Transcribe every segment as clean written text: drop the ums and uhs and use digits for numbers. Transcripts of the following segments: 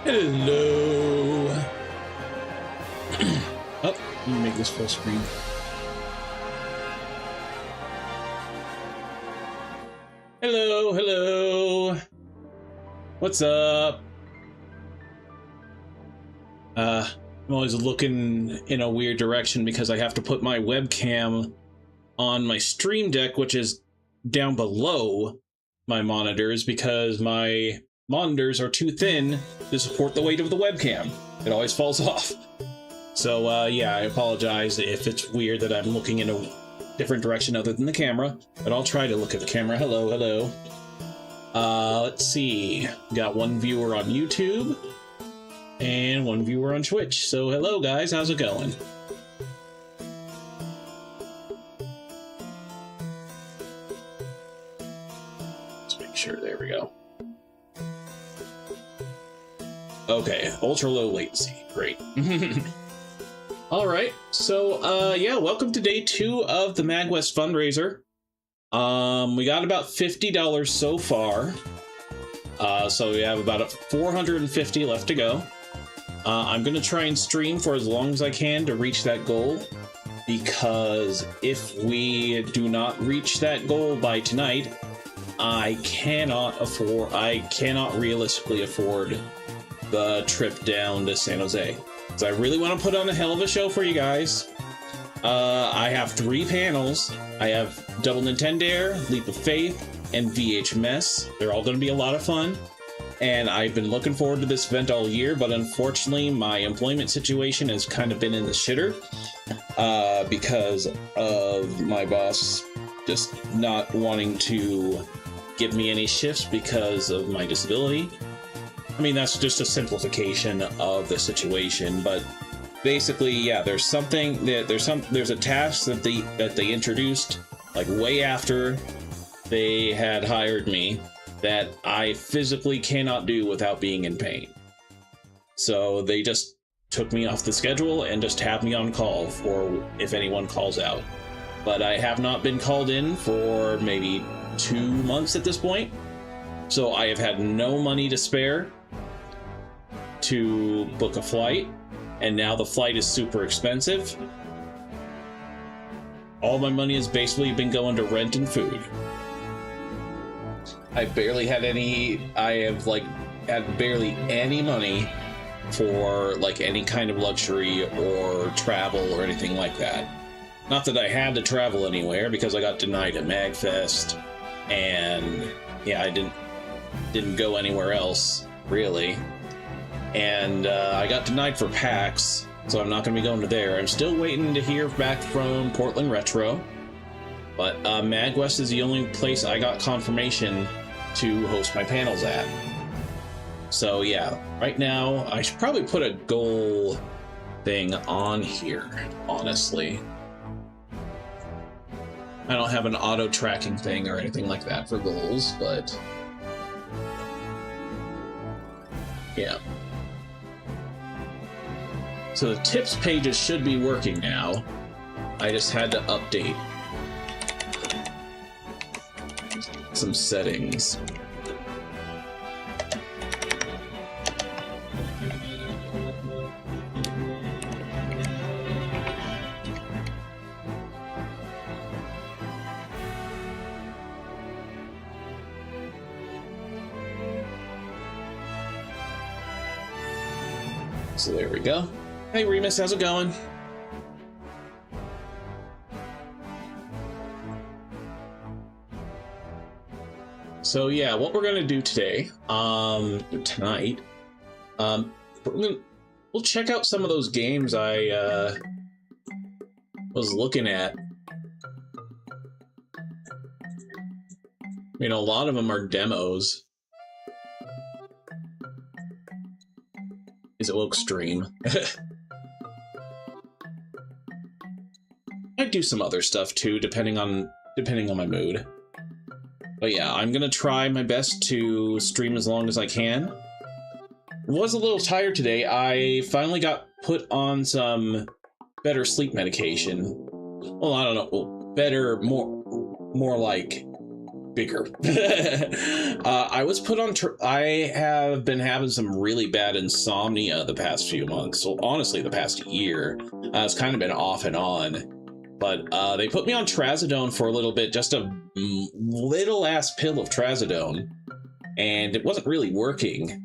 Hello. Oh, let me make this full screen. Hello, hello. What's up? I'm always looking in a weird direction because I have to put my webcam on my Stream Deck, which is down below my monitors because my monitors are too thin to support the weight of the webcam. It always falls off. So, yeah, I apologize if it's weird that I'm looking in a different direction other than the camera, but I'll try to look at the camera. Hello, hello. Let's see. Got one viewer on YouTube and one viewer on Twitch. So, hello, guys. How's it going? Let's make sure. There we go. Okay, ultra low latency. Great. All right, so yeah, welcome to day 2 of the MAGwest fundraiser. We got about $50 so far. So we have about 450 left to go. I'm gonna try and stream for as long as I can to reach that goal, because if we do not reach that goal by tonight, I cannot realistically afford the trip down to San Jose. So I really want to put on a hell of a show for you guys. I have 3 panels. I have Double Nintendo, Leap of Faith, and VH Mess. They're all going to be a lot of fun. And I've been looking forward to this event all year, but unfortunately my employment situation has kind of been in the shitter because of my boss just not wanting to give me any shifts because of my disability. I mean, that's just a simplification of the situation, but basically, yeah, there's a task that they introduced like way after they had hired me that I physically cannot do without being in pain. So they just took me off the schedule and just have me on call for if anyone calls out. But I have not been called in for maybe 2 months at this point. So I have had no money to spare to book a flight, and now the flight is super expensive. All my money has basically been going to rent and food. I have had barely any money for like any kind of luxury or travel or anything like that. Not that I had to travel anywhere, because I got denied at MAGfest, and yeah, I didn't go anywhere else really. And I got denied for PAX, so I'm not going to be going to there. I'm still waiting to hear back from Portland Retro, but MAGwest is the only place I got confirmation to host my panels at. So yeah, right now I should probably put a goal thing on here, honestly. I don't have an auto tracking thing or anything like that for goals, but yeah. So the tips pages should be working now. I just had to update some settings. So there we go. Hey Remus, how's it going? So yeah, what we're gonna do today, tonight, we'll check out some of those games I was looking at. You know, a lot of them are demos. Is it woke stream? I'd do some other stuff too, depending on my mood. But yeah, I'm gonna try my best to stream as long as I can. I was a little tired today. I finally got put on some better sleep medication. Well, I don't know. Better, more like bigger. I was put on. I have been having some really bad insomnia the past few months. So honestly, the past year, it's kind of been off and on. But they put me on trazodone for a little bit, just a little ass pill of trazodone, and it wasn't really working.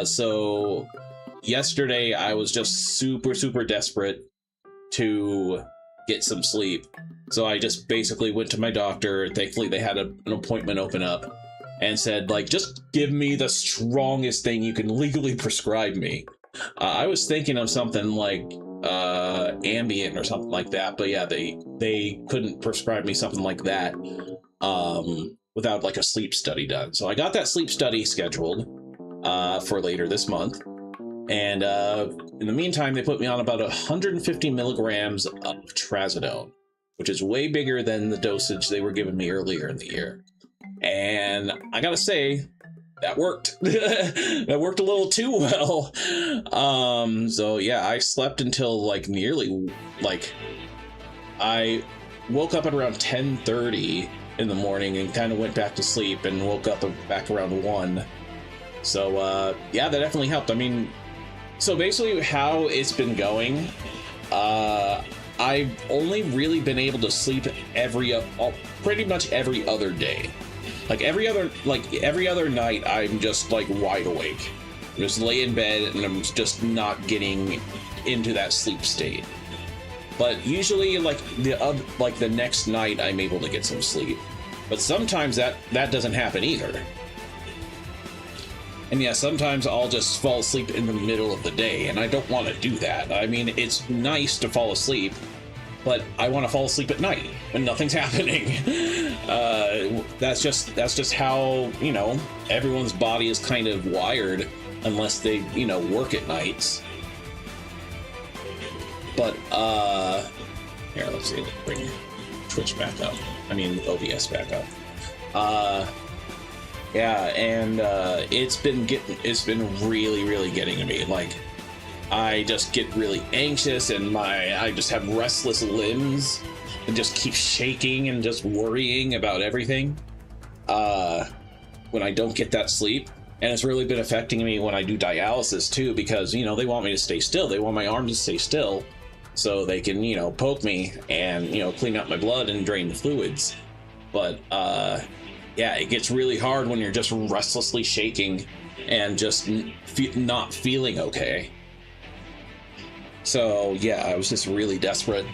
So yesterday I was just super desperate to get some sleep. So I just basically went to my doctor. Thankfully, they had an appointment open up and said, like, just give me the strongest thing you can legally prescribe me. I was thinking of something like Ambien or something like that, but yeah, they couldn't prescribe me something like that without like a sleep study done. So I got that sleep study scheduled for later this month. And in the meantime, they put me on about 150 milligrams of trazodone, which is way bigger than the dosage they were giving me earlier in the year. And I gotta say, that worked. That worked a little too well. So yeah, I slept until like nearly, like, I woke up at around 10:30 in the morning and kind of went back to sleep and woke up back around 1. So yeah, that definitely helped. I mean, so basically how it's been going, I've only really been able to sleep pretty much every other day. Like every other night, I'm just like wide awake. I just lay in bed and I'm just not getting into that sleep state. But usually, like the next night, I'm able to get some sleep. But sometimes that doesn't happen either. And yeah, sometimes I'll just fall asleep in the middle of the day, and I don't want to do that. I mean, it's nice to fall asleep, but I want to fall asleep at night when nothing's happening. That's just how, you know, everyone's body is kind of wired, unless they, you know, work at nights. But here, let's see, bring Twitch back up. I mean, OBS back up. Yeah, and it's been really getting to me. Like, I just get really anxious, and I just have restless limbs, and just keep shaking and just worrying about everything. When I don't get that sleep, and it's really been affecting me when I do dialysis too, because, you know, they want me to stay still. They want my arms to stay still, so they can, you know, poke me and, you know, clean out my blood and drain the fluids. But yeah, it gets really hard when you're just restlessly shaking and just not feeling okay. So yeah, I was just really desperate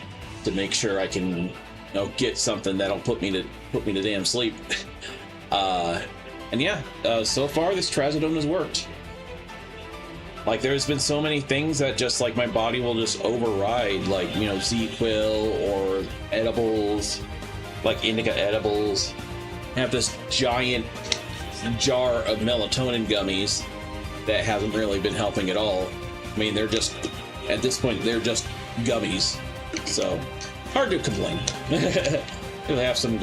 to make sure I can, you know, get something that'll put me to damn sleep. And yeah, so far this trazodone has worked. Like, there's been so many things that just, like, my body will just override, like, you know, Z-Quil or edibles, like indica edibles. I have this giant jar of melatonin gummies that hasn't really been helping at all. I mean, they're just, at this point, they're just gummies. So, hard to complain. We'll have some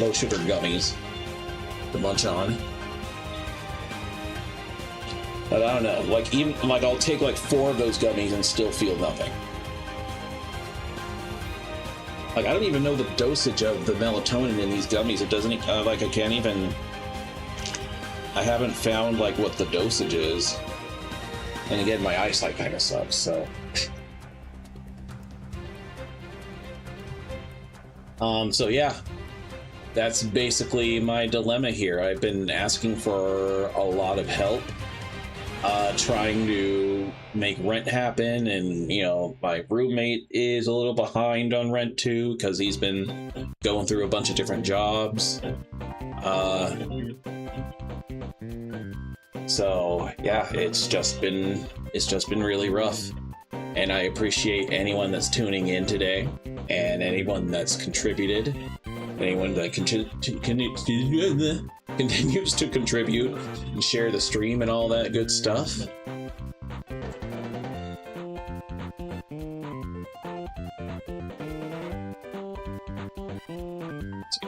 low sugar gummies to munch on. But I don't know, like, even, like, I'll take like 4 of those gummies and still feel nothing. Like, I don't even know the dosage of the melatonin in these gummies. It doesn't, like, I haven't found, like, what the dosage is. And again, my eyesight kind of sucks, so. So yeah, that's basically my dilemma here. I've been asking for a lot of help, trying to make rent happen, and, you know, my roommate is a little behind on rent too, because he's been going through a bunch of different jobs. So yeah, it's just been really rough, and I appreciate anyone that's tuning in today, and anyone that's contributed, anyone that continues to contribute and share the stream and all that good stuff.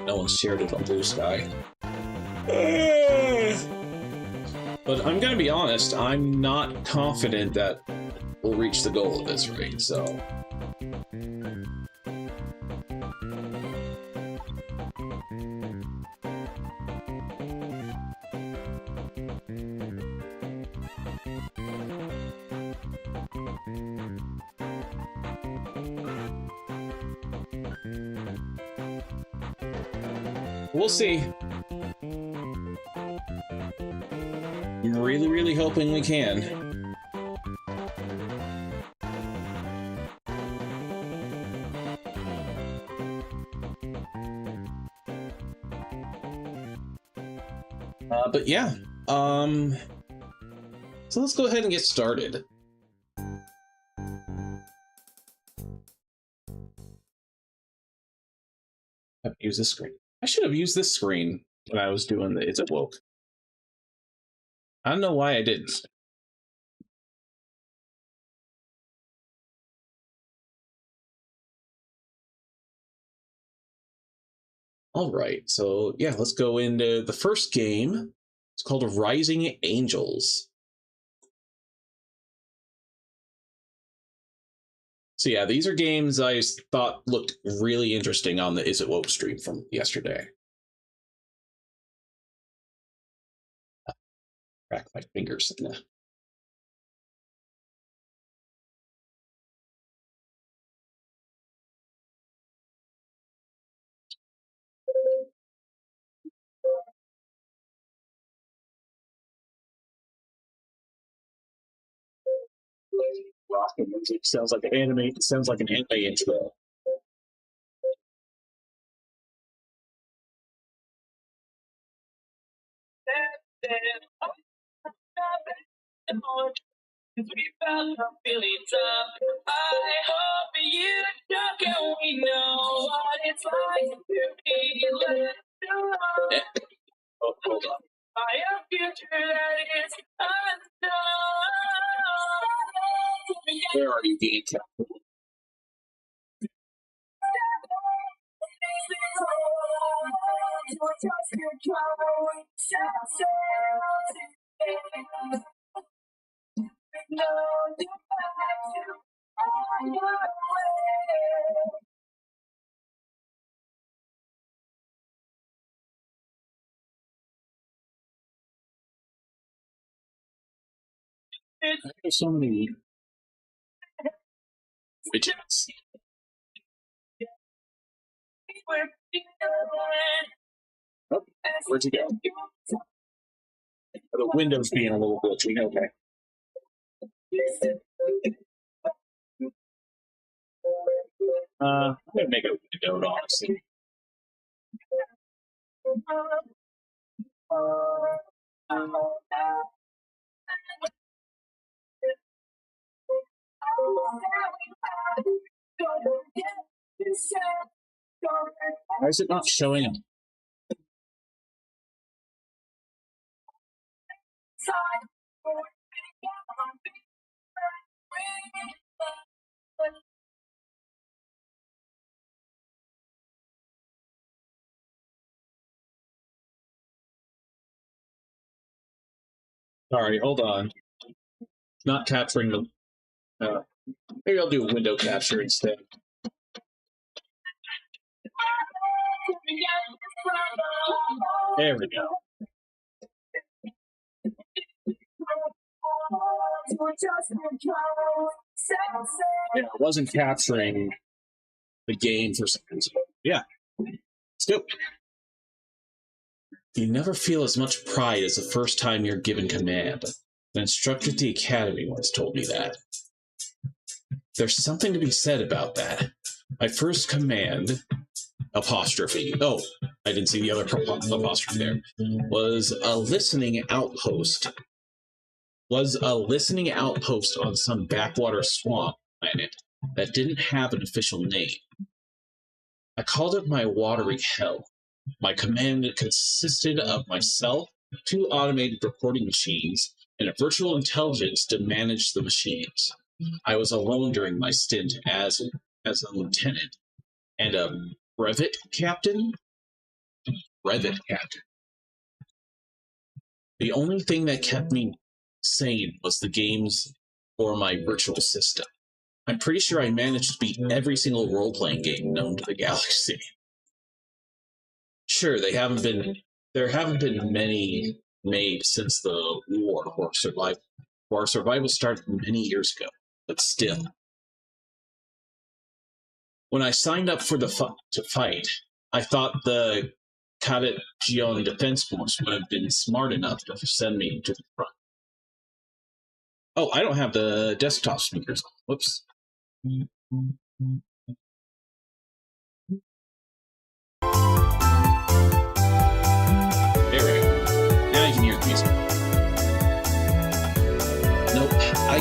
No one's shared it on Blue Sky. But I'm gonna be honest, I'm not confident that we'll reach the goal at this rate, so. We'll see. I'm really, really hoping we can. But yeah, so let's go ahead and get started. I've used this screen. I should have used this screen when I was doing the It's Awoke. I don't know why I didn't. All right, so yeah, let's go into the first game. It's called Rising Angels. So yeah, these are games I thought looked really interesting on the Is It Woke stream from yesterday. Crack my fingers in the... Rocket music sounds like an anime. Sounds like an anime intro. We felt the feelings up. I hope you don't get we know what it's like to be let down. Oh, hold on. By a future that is unknown. Where are you, Dean? There's so many widgets. Oh, where'd you go? The window's being a little glitchy. Okay. I'm gonna make a window, honestly. Why is it not showing up? Sorry, hold on. Not capturing the... maybe I'll do a window capture instead. There we go. Yeah, it wasn't capturing the game for some reason. Yeah. Let's go. You never feel as much pride as the first time you're given command. An instructor at the academy once told me that. There's something to be said about that. My first command, apostrophe, oh, I didn't see the other apostrophe there, was a listening outpost. On some backwater swamp planet that didn't have an official name. I called it my watery hell. My command consisted of myself, 2 automated reporting machines, and a virtual intelligence to manage the machines. I was alone during my stint as a lieutenant and a brevet captain. The only thing that kept me sane was the games or my virtual system. I'm pretty sure I managed to beat every single role-playing game known to the galaxy. Sure, there haven't been many made since the war or our survival started many years ago, but still. When I signed up for to fight, I thought the Kadajion Defense Force would have been smart enough to send me to the front. Oh, I don't have the desktop speakers on. Whoops. There we go. Now you can hear the music. Nope. I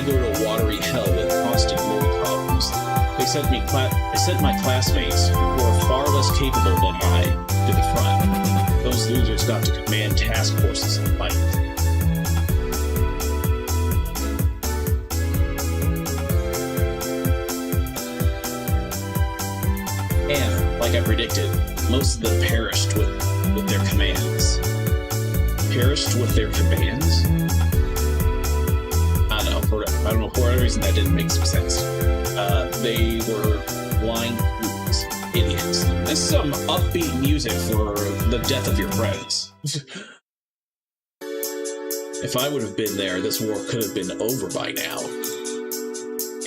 go to a watery hell with constant mood problems. They sent my classmates, who are far less capable than I, to the front. Those losers got to command task forces and fight. And, like I predicted, most of them perished with their commands. Perished with their commands? I don't know, for whatever reason that didn't make some sense. They were blind fools, idiots. This is some upbeat music for the death of your friends. If I would have been there, this war could have been over by now.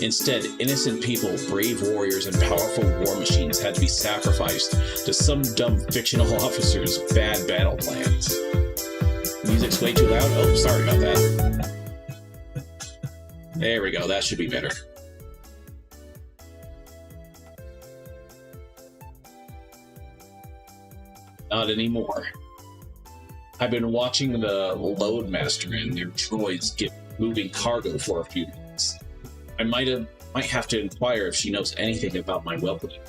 Instead, innocent people, brave warriors, and powerful war machines had to be sacrificed to some dumb fictional officer's bad battle plans. Music's way too loud? Oh, sorry about that. There we go, that should be better. Not anymore. I've been watching the Loadmaster and their droids get moving cargo for a few minutes. I might have to inquire if she knows anything about my welcoming.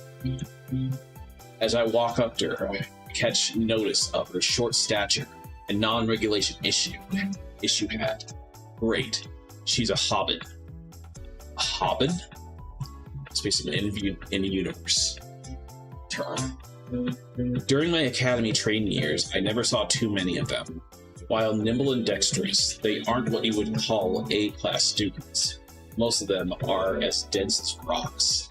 As I walk up to her, I catch notice of her short stature and non-regulation issue hat. Great. She's a hobbit. A hobbit? It's basically in the universe term. During my academy training years, I never saw too many of them. While nimble and dexterous, they aren't what you would call A-class students. Most of them are as dense as rocks.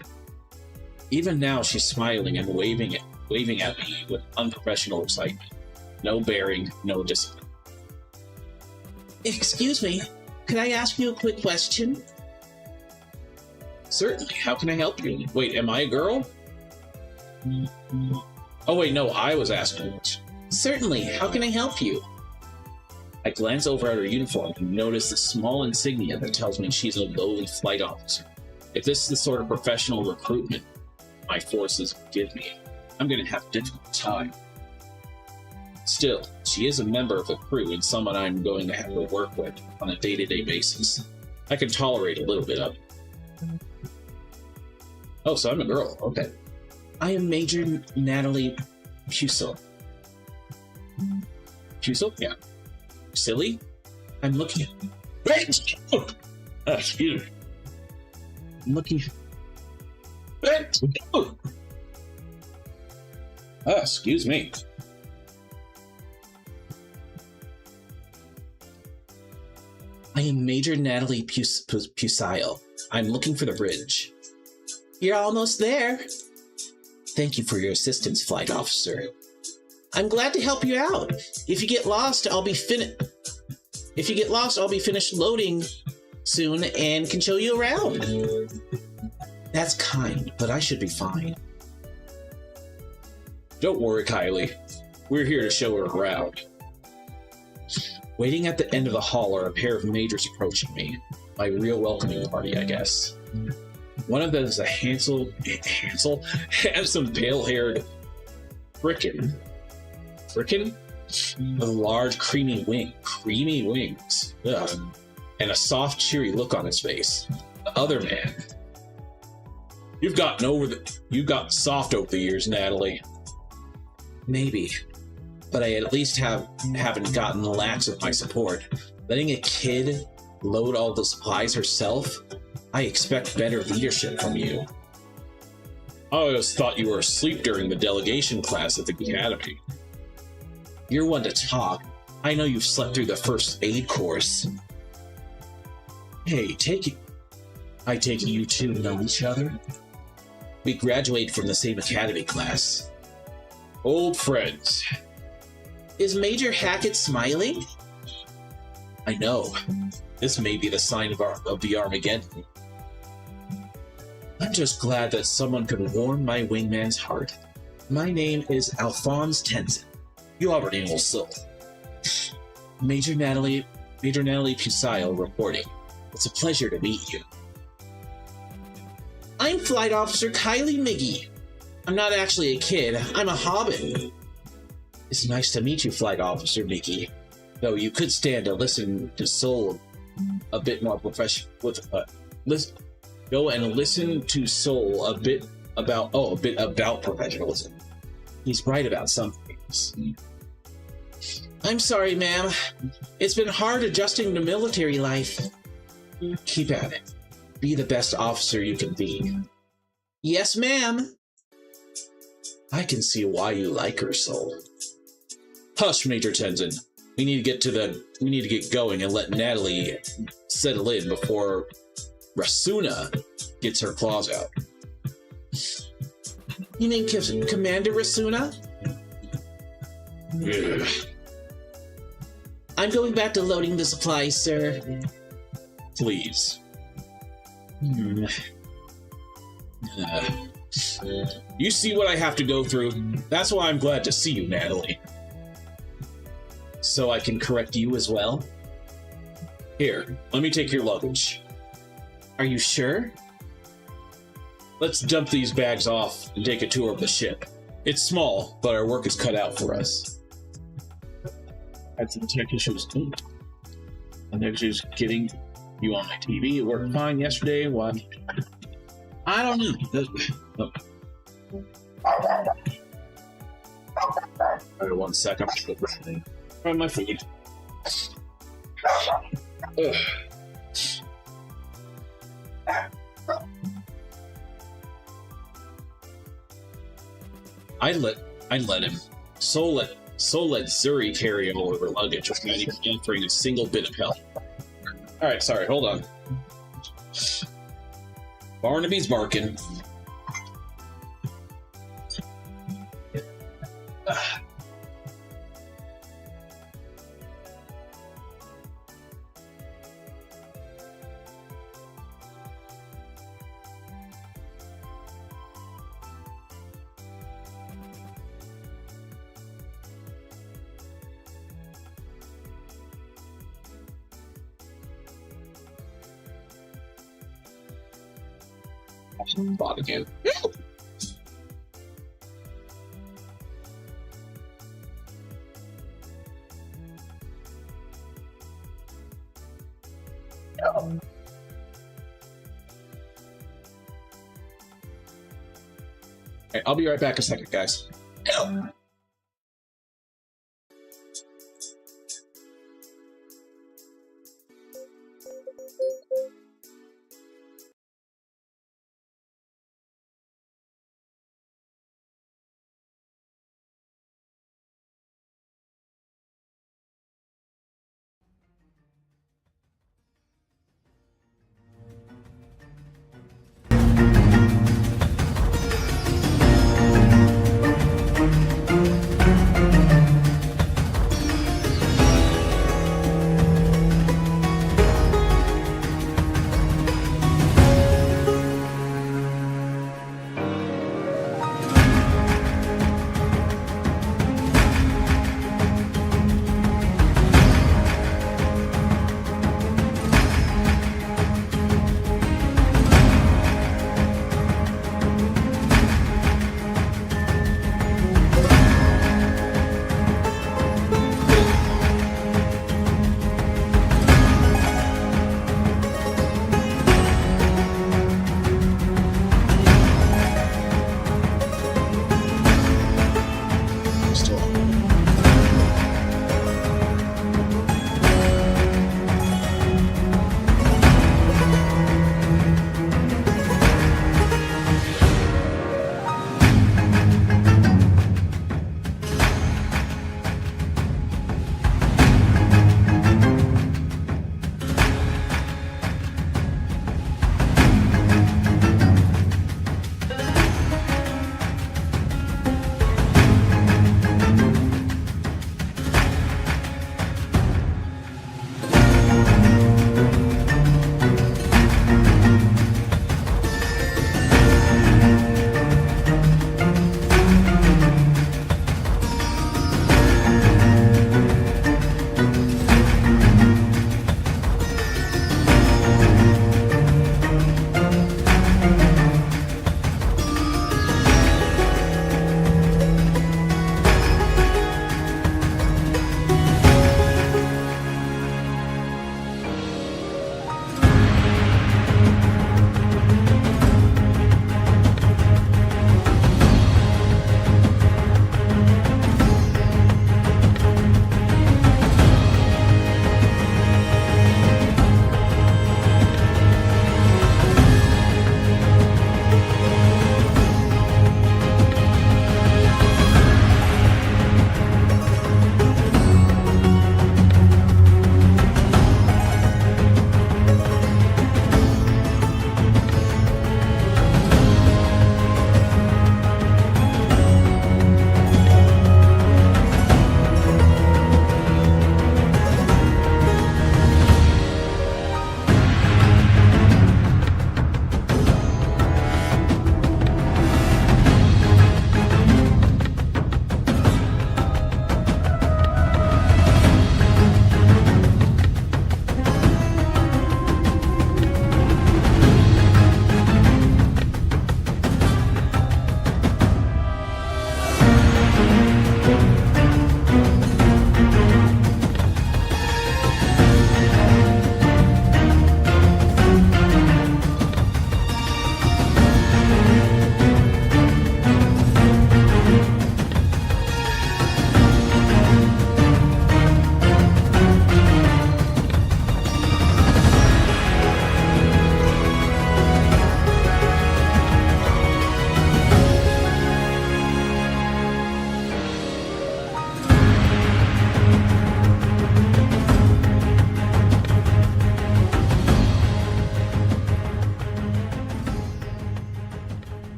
Even now, she's smiling and waving at me with unprofessional excitement. No bearing, no discipline. Excuse me, could I ask you a quick question? Certainly, how can I help you? Wait, am I a girl? Oh wait, no, I was asking. Certainly, how can I help you? I glance over at her uniform and notice the small insignia that tells me she's a lowly flight officer. If this is the sort of professional recruitment my forces give me, I'm going to have a difficult time. Still, she is a member of the crew and someone I'm going to have to work with on a day-to-day basis. I can tolerate a little bit of it. Oh, so I'm a girl. Okay. I am Major Natalie Pusel. Pusel? Yeah. Silly? I'm looking at... excuse me. I'm looking at... excuse me. I am Major Natalie Pusile. I'm looking for the bridge. You're almost there. Thank you for your assistance, Flight Officer. I'm glad to help you out. If you get lost, I'll be finished loading soon and can show you around. That's kind, but I should be fine. Don't worry, Kylie. We're here to show her around. Waiting at the end of the hall are a pair of majors approaching me. My real welcoming party, I guess. One of them is a handsome, pale-haired frickin' with a large, creamy wings, ugh, and a soft, cheery look on his face. The other man, you've gotten soft over the years, Natalie. Maybe, but I at least haven't gotten lax with my support. Letting a kid load all the supplies herself? I expect better leadership from you. I always thought you were asleep during the delegation class at the academy. You're one to talk. I know you've slept through the first aid course. Hey, I take it you two know each other? We graduated from the same academy class. Old friends. Is Major Hackett smiling? I know. This may be the sign of the Armageddon. I'm just glad that someone could warm my wingman's heart. My name is Alphonse Tenzin. You already know so. Major Natalie Pusayo reporting. It's a pleasure to meet you. I'm Flight Officer Kylie Miggy. I'm not actually a kid, I'm a hobbit. It's nice to meet you, Flight Officer Miggy. Though you could stand to listen to Soul a bit more professional. Go and listen to Soul a bit about professionalism. He's right about some things. I'm sorry, ma'am. It's been hard adjusting to military life. Keep at it. Be the best officer you can be. Yes, ma'am. I can see why you like her, Soul. Hush, Major Tenzin. We need to get going and let Natalie settle in before Rasuna gets her claws out. You mean Commander Rasuna? Ugh. I'm going back to loading the supplies, sir. Please. You see what I have to go through? That's why I'm glad to see you, Natalie. So I can correct you as well? Here, let me take your luggage. Are you sure? Let's dump these bags off and take a tour of the ship. It's small, but our work is cut out for us. Had some tech issues too. And they're just getting you on my TV. It worked fine yesterday. Why? I don't know. Wait 1 second. Find my food. Ugh. I let him. Soul let Zuri carry all of her luggage without even offering a single bit of help. Alright, sorry, hold on. Barnaby's barking. Bot again. Okay, I'll be right back a second, guys.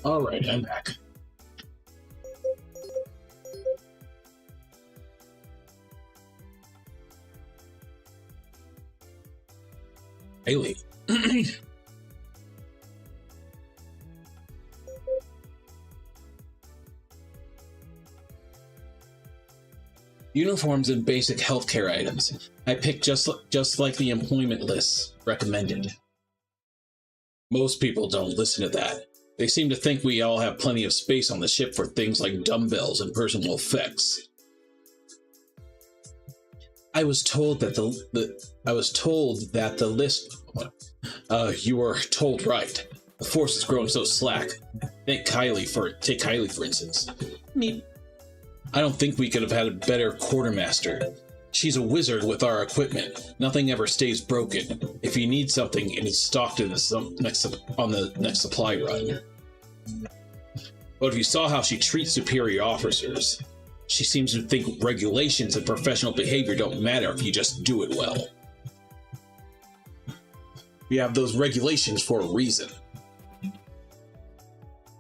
Alright, I'm back. Haley. Uniforms and basic healthcare items. I picked just like the employment lists recommended. Most people don't listen to that. They seem to think we all have plenty of space on the ship for things like dumbbells and personal effects. I was told that the list. You were told right. The force has grown so slack. Take Kylie for instance. I don't think we could have had a better quartermaster. She's a wizard with our equipment. Nothing ever stays broken. If you need something, it is stocked on the next supply run. But if you saw how she treats superior officers, she seems to think regulations and professional behavior don't matter if you just do it well. We have those regulations for a reason.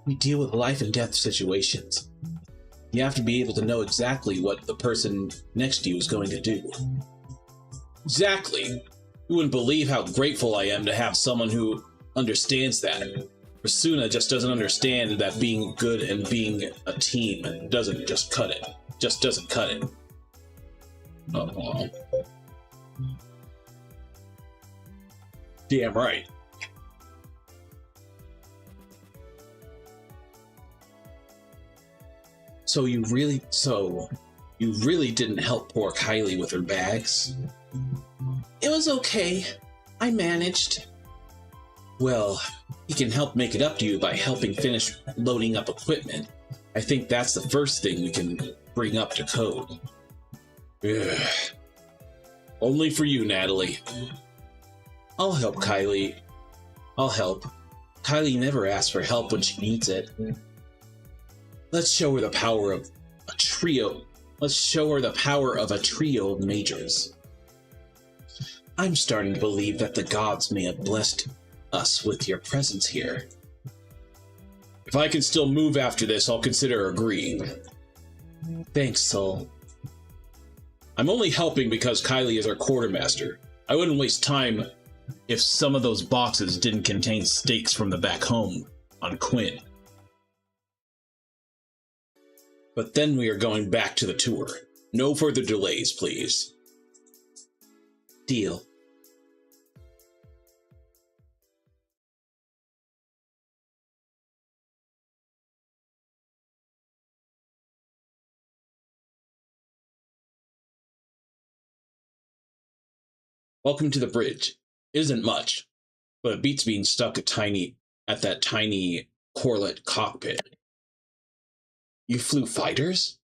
We deal with life and death situations. You have to be able to know exactly what the person next to you is going to do. Exactly. You wouldn't believe how grateful I am to have someone who understands that. Rasuna just doesn't understand that being good and being a team doesn't just cut it. Just doesn't cut it. Oh. Damn right. So you really didn't help poor Kylie with her bags? It was okay. I managed. Well, he can help make it up to you by helping finish loading up equipment. I think that's the first thing we can bring up to code. Ugh. Only for you, Natalie. I'll help Kylie. I'll help. Kylie never asks for help when she needs it. Let's show her the power of a trio. Let's show her the power of a trio of majors. I'm starting to believe that the gods may have blessed us with your presence here. If I can still move after this, I'll consider agreeing. Thanks, Sol. I'm only helping because Kylie is our quartermaster. I wouldn't waste time if some of those boxes didn't contain stakes from the back home on Quinn. But then we are going back to the tour. No further delays, please. Deal. Welcome to the bridge. It isn't much, but it beats being stuck at that tiny Corlett cockpit. You flew fighters?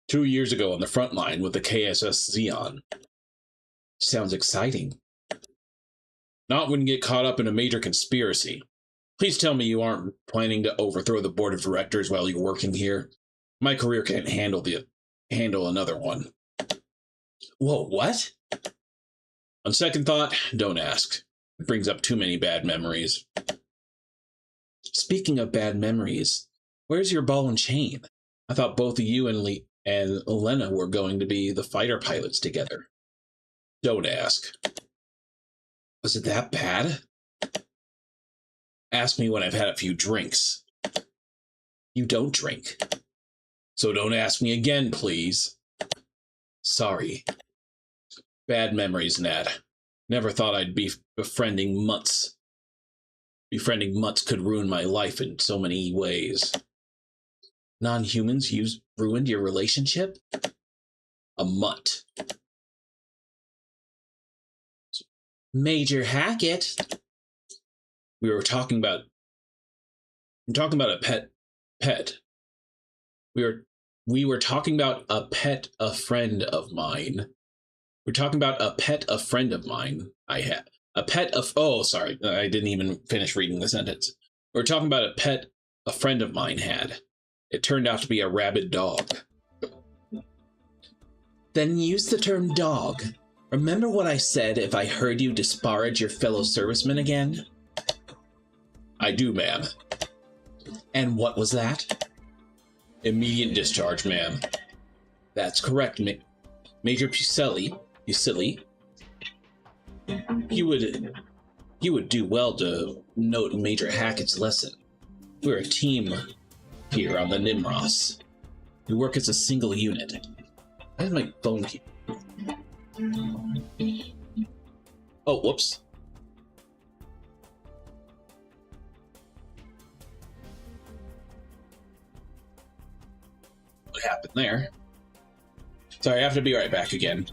2 years ago on the front line with the KSS Xeon. Sounds exciting. Not when you get caught up in a major conspiracy. Please tell me you aren't planning to overthrow the board of directors while you're working here. My career can't handle another one. Whoa, what? On second thought, don't ask. It brings up too many bad memories. Speaking of bad memories, where's your ball and chain? I thought both of you and Elena were going to be the fighter pilots together. Don't ask. Was it that bad? Ask me when I've had a few drinks. You don't drink. So don't ask me again, please. Sorry. Bad memories, Nat. Never thought I'd be befriending mutts. Befriending mutts could ruin my life in so many ways. Non-humans ruined your relationship? A mutt. Major Hackett. I'm talking about a pet. We were talking about a pet a friend of mine. We're talking about a pet a friend of mine I had. Oh, sorry. I didn't even finish reading the sentence. We're talking about a pet a friend of mine had. It turned out to be a rabid dog. Then use the term dog. Remember what I said if I heard you disparage your fellow servicemen again? I do, ma'am. And what was that? Immediate discharge, ma'am. That's correct, Major Pucelli. You would do well to note Major Hackett's lesson. We're a team here on the Nimros. We work as a single unit. Why is my phone keep... Oh, whoops. What happened there? Sorry, I have to be right back again.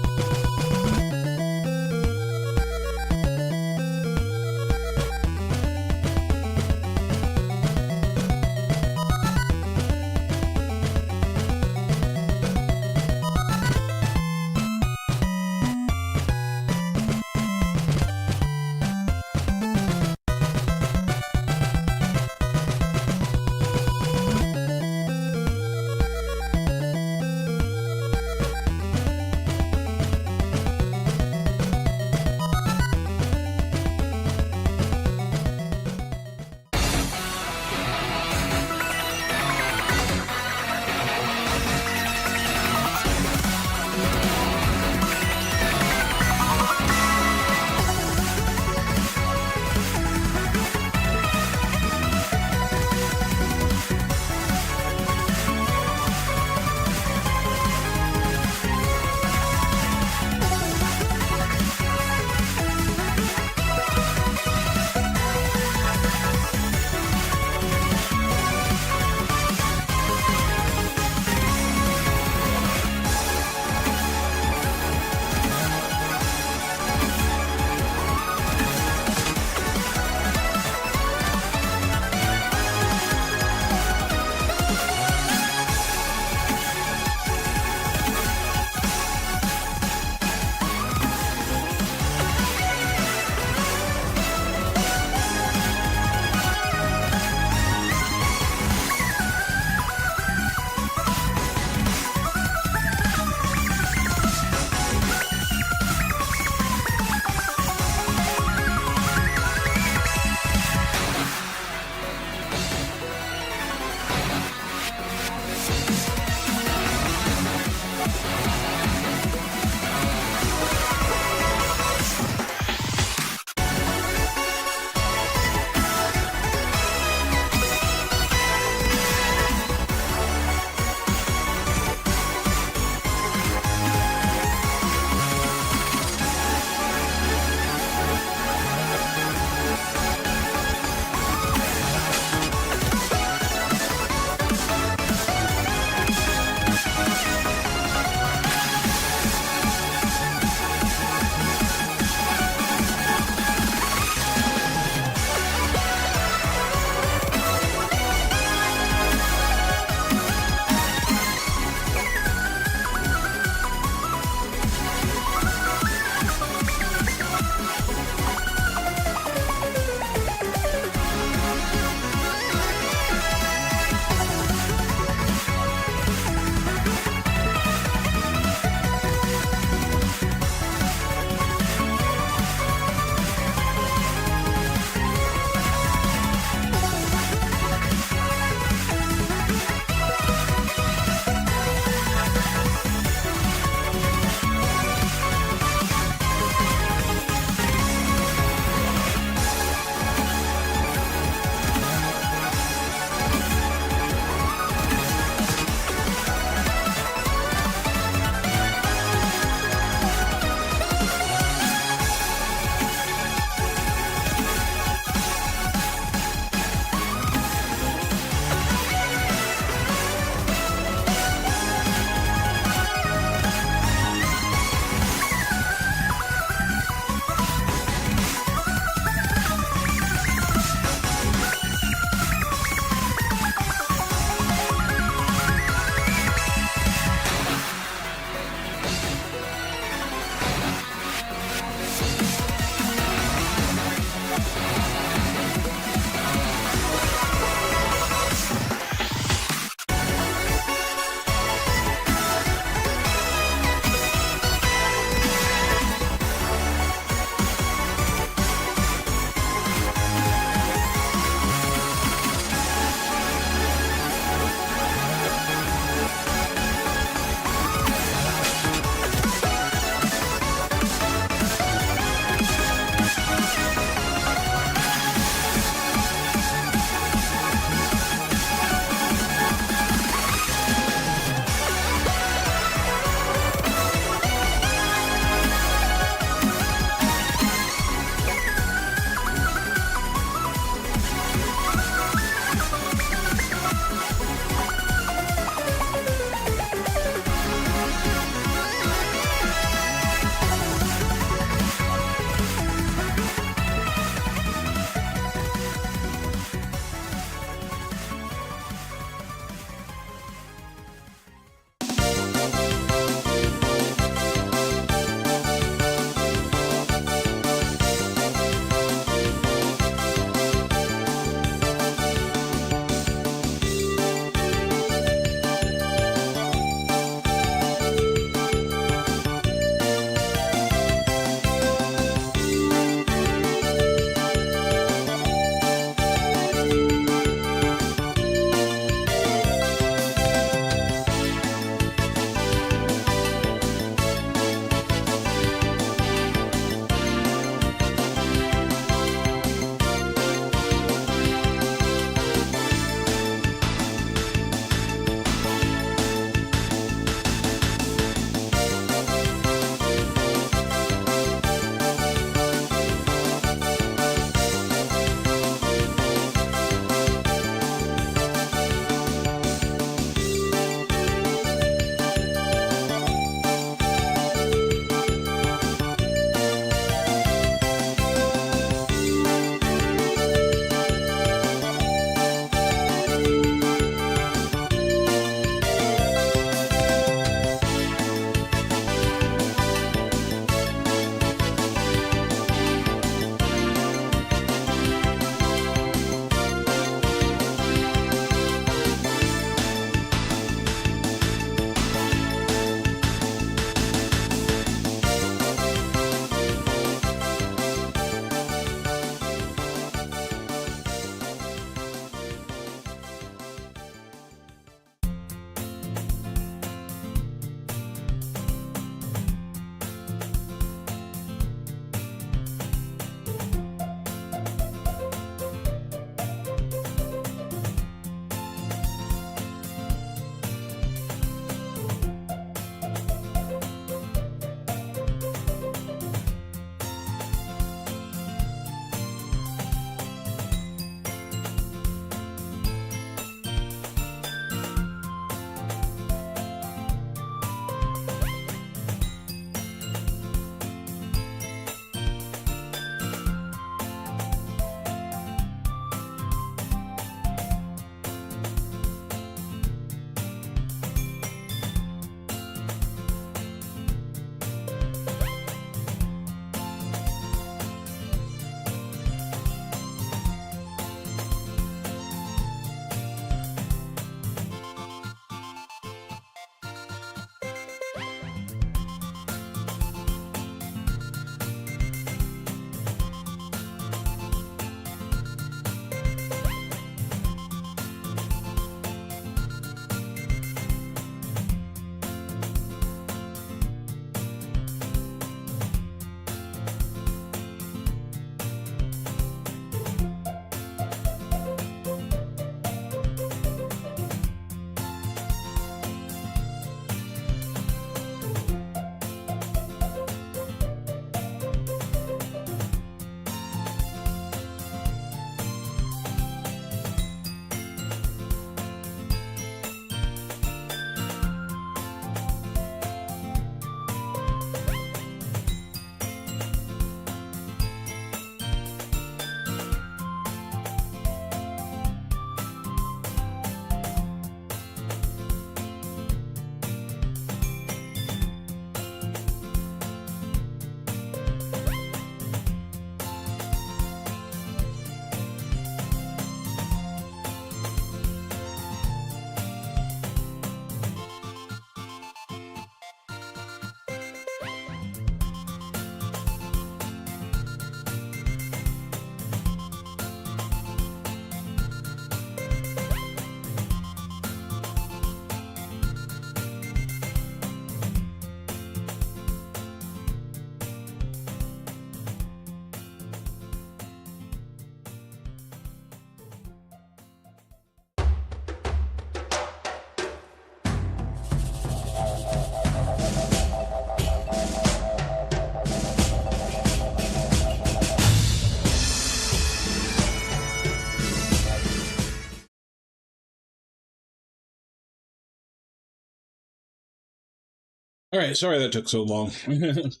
All right, sorry that took so long. Was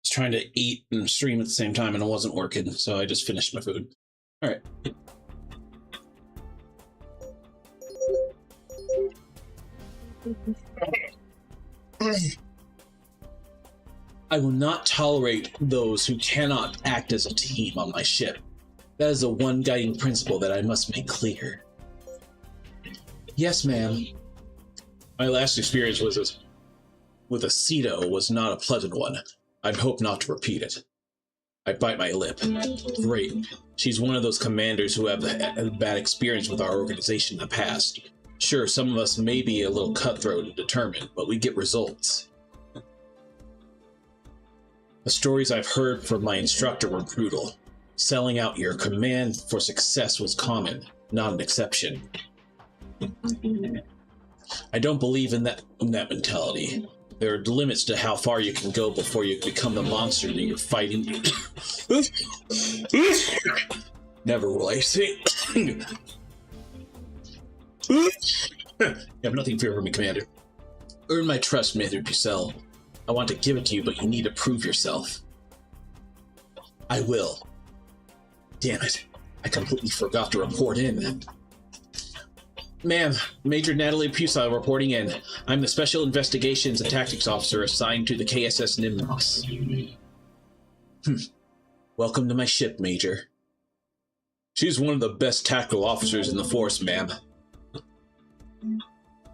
trying to eat and stream at the same time, and it wasn't working, so I just finished my food. All right. I will not tolerate those who cannot act as a team on my ship. That is the one guiding principle that I must make clear. Yes, ma'am. My last experience with a Ceto was not a pleasant one. I'd hope not to repeat it. I bite my lip. Great. She's one of those commanders who have had a bad experience with our organization in the past. Sure, some of us may be a little cutthroat and determined, but we get results. The stories I've heard from my instructor were brutal. Selling out your command for success was common, not an exception. I don't believe in that mentality. There are limits to how far you can go before you become the monster that you're fighting. Never will I say. You have nothing fear for me, Commander. Earn my trust, Major Pucelle. I want to give it to you, but you need to prove yourself. I will. Damn it. I completely forgot to report in. Ma'am, Major Natalie Pucelle reporting in. I'm the Special Investigations and Tactics Officer assigned to the KSS Nimnos. Welcome to my ship, Major. She's one of the best tactical officers in the force, ma'am.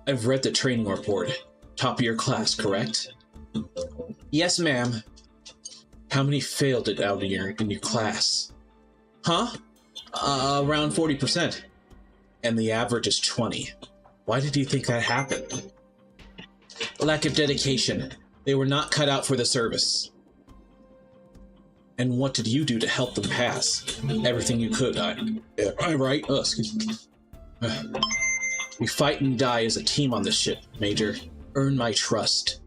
I've read the training report. Top of your class, correct? Yes, ma'am. How many failed it out in your class? Huh? Around 40%. And the average is 20. Why did you think that happened? Lack of dedication. They were not cut out for the service. And what did you do to help them pass? Everything you could. Am I right? Oh, excuse me. We fight and die as a team on this ship, Major. Earn my trust.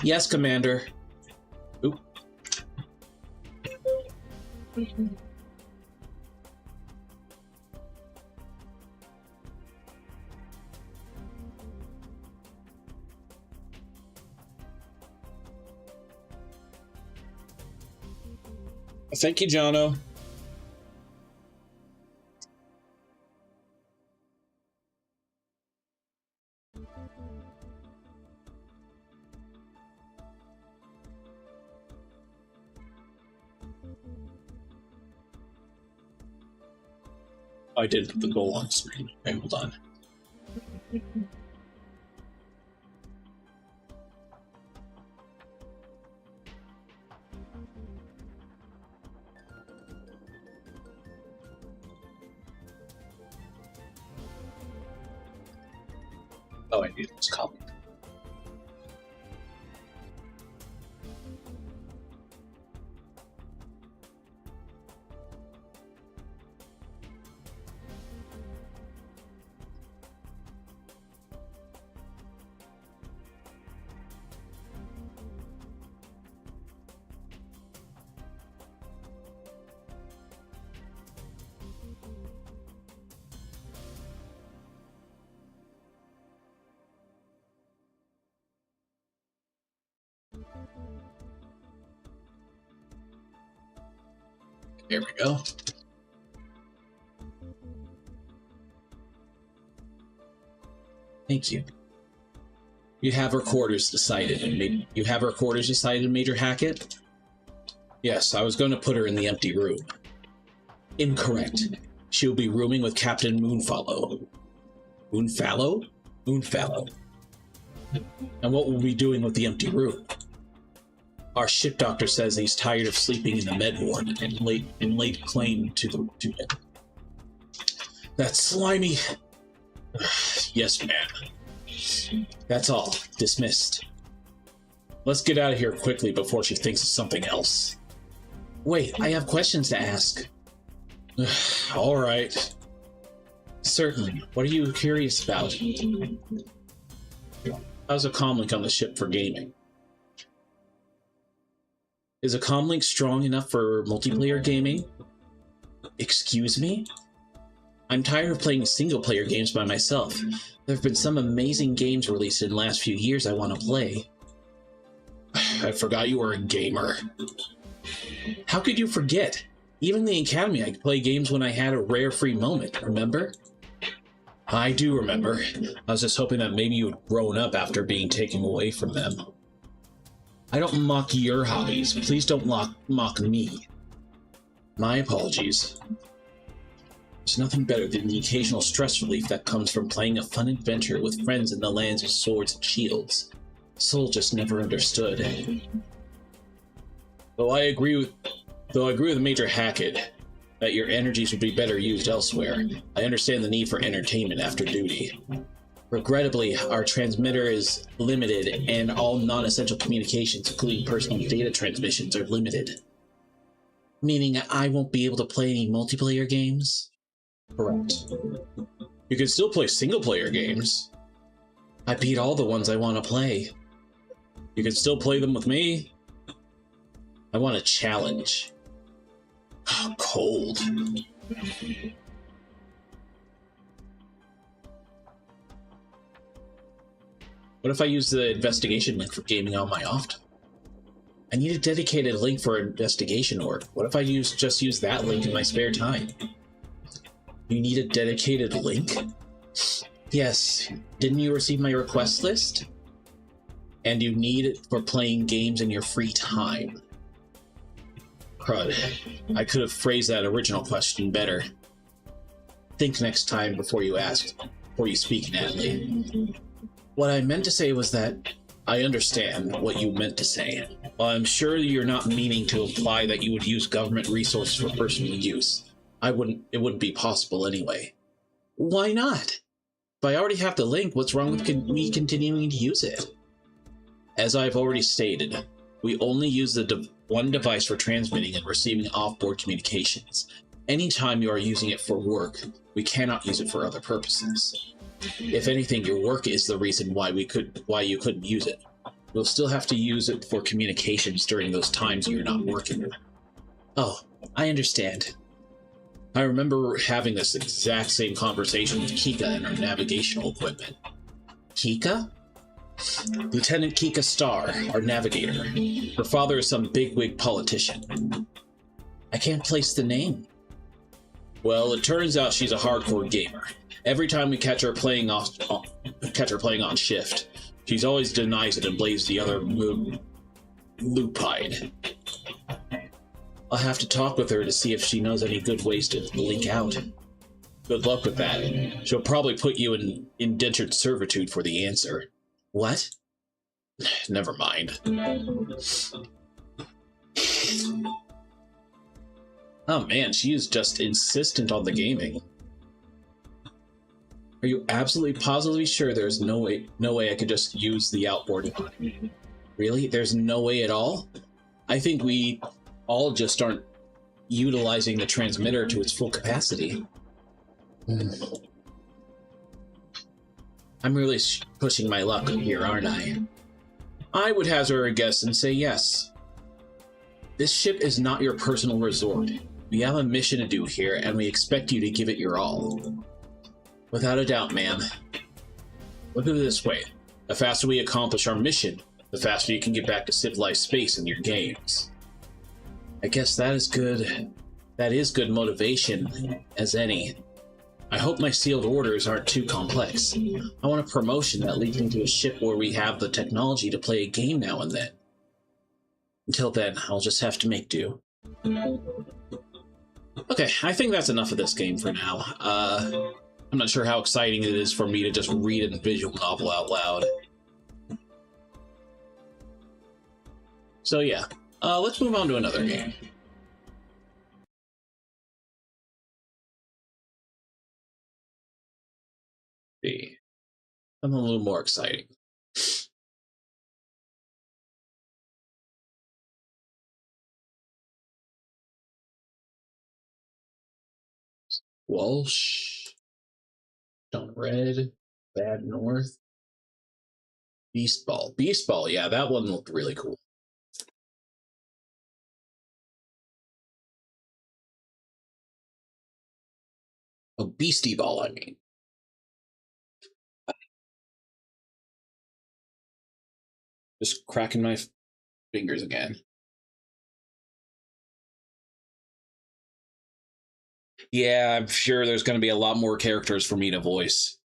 Yes, Commander. Oop. Thank you, Jono. I did put the goal on screen. Okay, hold on. Oh, I need this copy. There we go. Thank you. You have her quarters decided, Major Hackett? Yes, I was going to put her in the empty room. Incorrect. She'll be rooming with Captain Moonfallow. Moonfallow? Moonfallow. And what will we be doing with the empty room? Our ship doctor says he's tired of sleeping in the med ward and laid claim to it. That slimy... Yes, ma'am. That's all. Dismissed. Let's get out of here quickly before she thinks of something else. Wait, I have questions to ask. All right. Certainly. What are you curious about? How's a comlink on the ship for gaming? Is a comlink strong enough for multiplayer gaming? Excuse me? I'm tired of playing single-player games by myself. There have been some amazing games released in the last few years I want to play. I forgot you were a gamer. How could you forget? Even in the Academy, I could play games when I had a rare free moment, remember? I do remember. I was just hoping that maybe you had grown up after being taken away from them. I don't mock your hobbies. Please don't mock me. My apologies. There's nothing better than the occasional stress relief that comes from playing a fun adventure with friends in the lands of swords and shields. Soul just never understood. Though I agree with Major Hackett that your energies would be better used elsewhere, I understand the need for entertainment after duty. Regrettably, our transmitter is limited, and all non-essential communications, including personal data transmissions, are limited. Meaning I won't be able to play any multiplayer games? Correct. You can still play single-player games. I beat all the ones I want to play. You can still play them with me. I want a challenge. Oh, cold. What if I use the investigation link for gaming on my off? I need a dedicated link for investigation work. What if I just use that link in my spare time? You need a dedicated link? Yes. Didn't you receive my request list? And you need it for playing games in your free time. Crud. I could have phrased that original question better. Think next time before you speak, Natalie. What I meant to say was that I understand what you meant to say. While I'm sure you're not meaning to imply that you would use government resources for personal use. It wouldn't be possible anyway. Why not? If I already have the link, what's wrong with me continuing to use it? As I've already stated, we only use the one device for transmitting and receiving off-board communications. Anytime you are using it for work, we cannot use it for other purposes. If anything, your work is the reason why you couldn't use it. You'll still have to use it for communications during those times you're not working. Oh, I understand. I remember having this exact same conversation with Kika and our navigational equipment. Kika? Lieutenant Kika Starr, our navigator. Her father is some bigwig politician. I can't place the name. Well, it turns out she's a hardcore gamer. Every time we catch her playing on shift, she's always denies it and blames the other lupine. I'll have to talk with her to see if she knows any good ways to link out. Good luck with that. She'll probably put you in indentured servitude for the answer. What? Never mind. Oh man, she is just insistent on the gaming. Are you absolutely positively sure there's no way I could just use the outboard? Really? There's no way at all? I think we all just aren't utilizing the transmitter to its full capacity. I'm really pushing my luck here, aren't I? I would hazard a guess and say yes. This ship is not your personal resort. We have a mission to do here, and we expect you to give it your all. Without a doubt, ma'am. Look at it this way. The faster we accomplish our mission, the faster you can get back to civilized space in your games. I guess that is good. That is good motivation as any. I hope my sealed orders aren't too complex. I want a promotion that leads me to a ship where we have the technology to play a game now and then. Until then, I'll just have to make do. Okay, I think that's enough of this game for now. I'm not sure how exciting it is for me to just read a visual novel out loud. So yeah, let's move on to another game. See, something a little more exciting. Walsh, Don't Red, Bad North, Beastball. Beastball, yeah, that one looked really cool. Oh, Beastieball, I mean. Just cracking my fingers again. Yeah, I'm sure there's going to be a lot more characters for me to voice.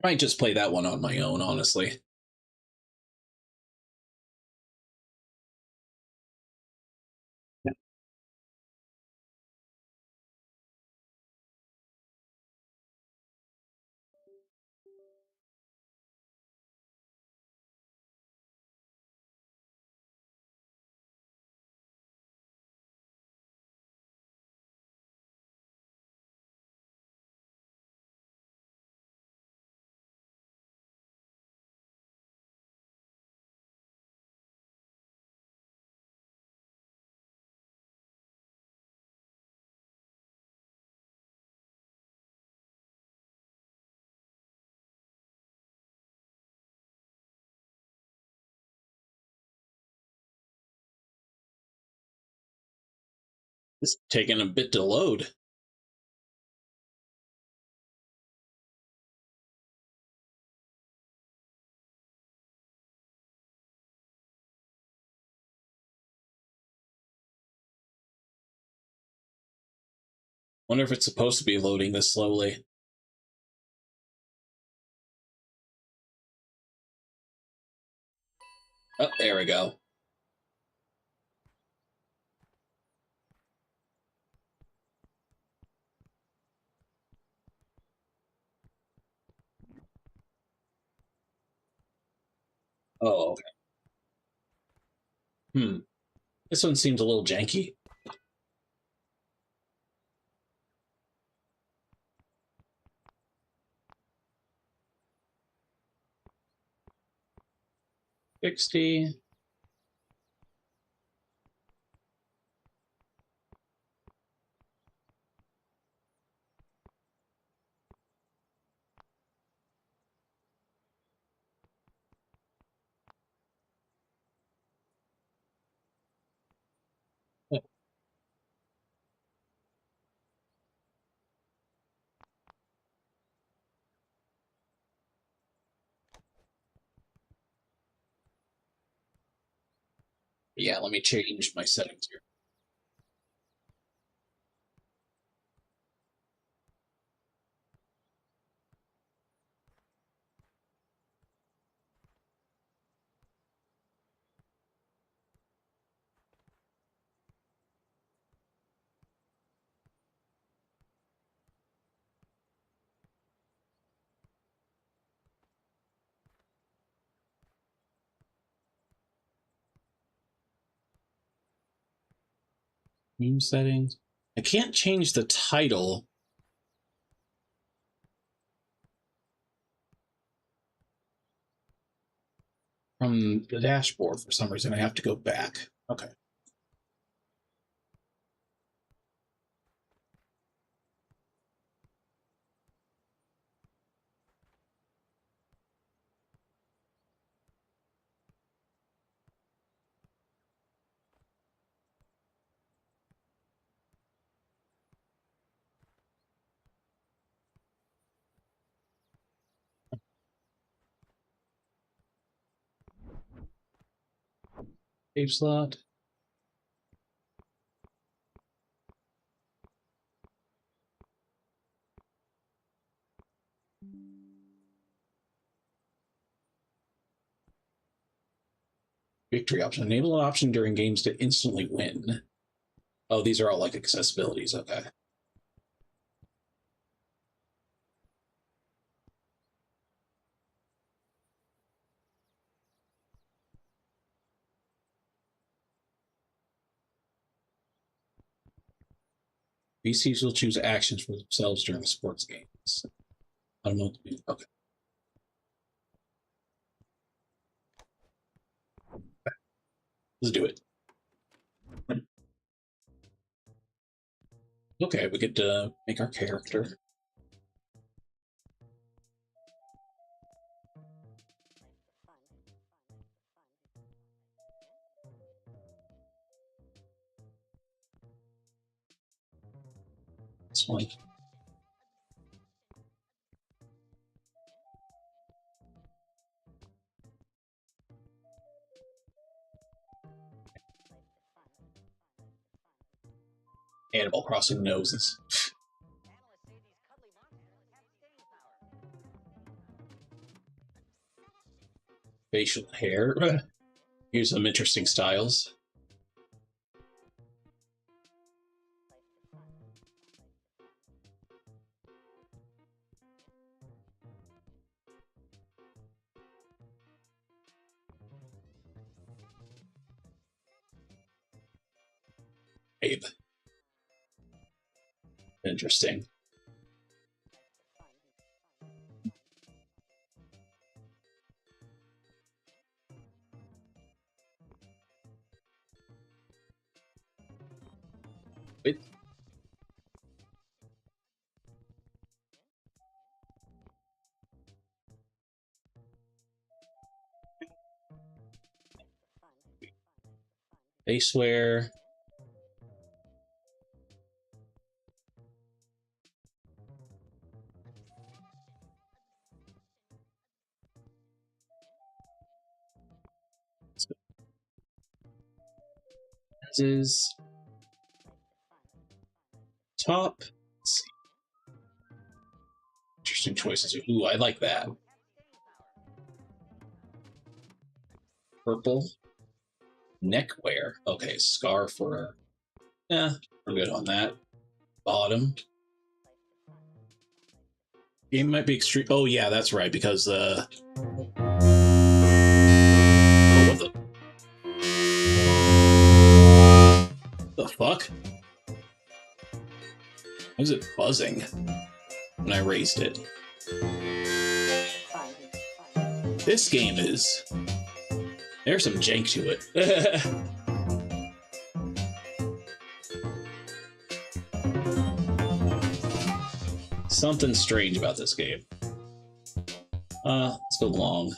I might just play that one on my own, honestly. It's taking a bit to load. Wonder if it's supposed to be loading this slowly. Oh, there we go. Oh, okay. This one seems a little janky. $60. Yeah, let me change my settings here. Theme settings. I can't change the title from the dashboard for some reason. I have to go back. Okay. Save slot. Victory option. Enable an option during games to instantly win. Oh, these are all like accessibilities. Okay. VCs will choose actions for themselves during sports games. I don't know. Okay. Let's do it. Okay, we get to make our character. This one. Animal Crossing noses. Facial hair. Here's some interesting styles. Abe. Interesting. Wait. Faceware. Is top. Let's see. Interesting choices. Ooh, I like that. Purple. Neckwear. Okay, scarf or... Yeah, we're good on that. Bottom. Game might be extreme. Oh, yeah, that's right, because, Oh, what the fuck? Why is it buzzing when I raised it? This game is... There's some jank to it. Something strange about this game. Let's go long.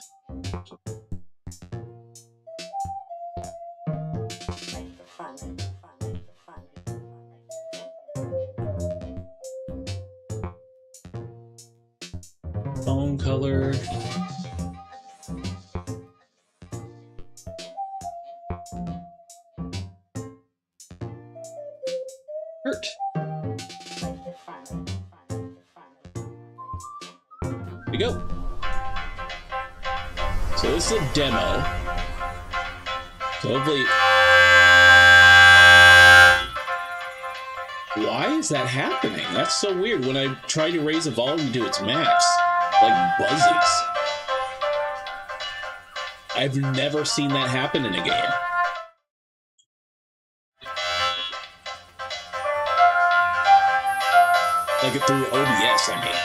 Phone color. Curt. Here we go. So this is a demo. So hopefully... Why is that happening? That's so weird. When I try to raise the volume to its max, like buzzes. I've never seen that happen in a game. Like through OBS, I mean.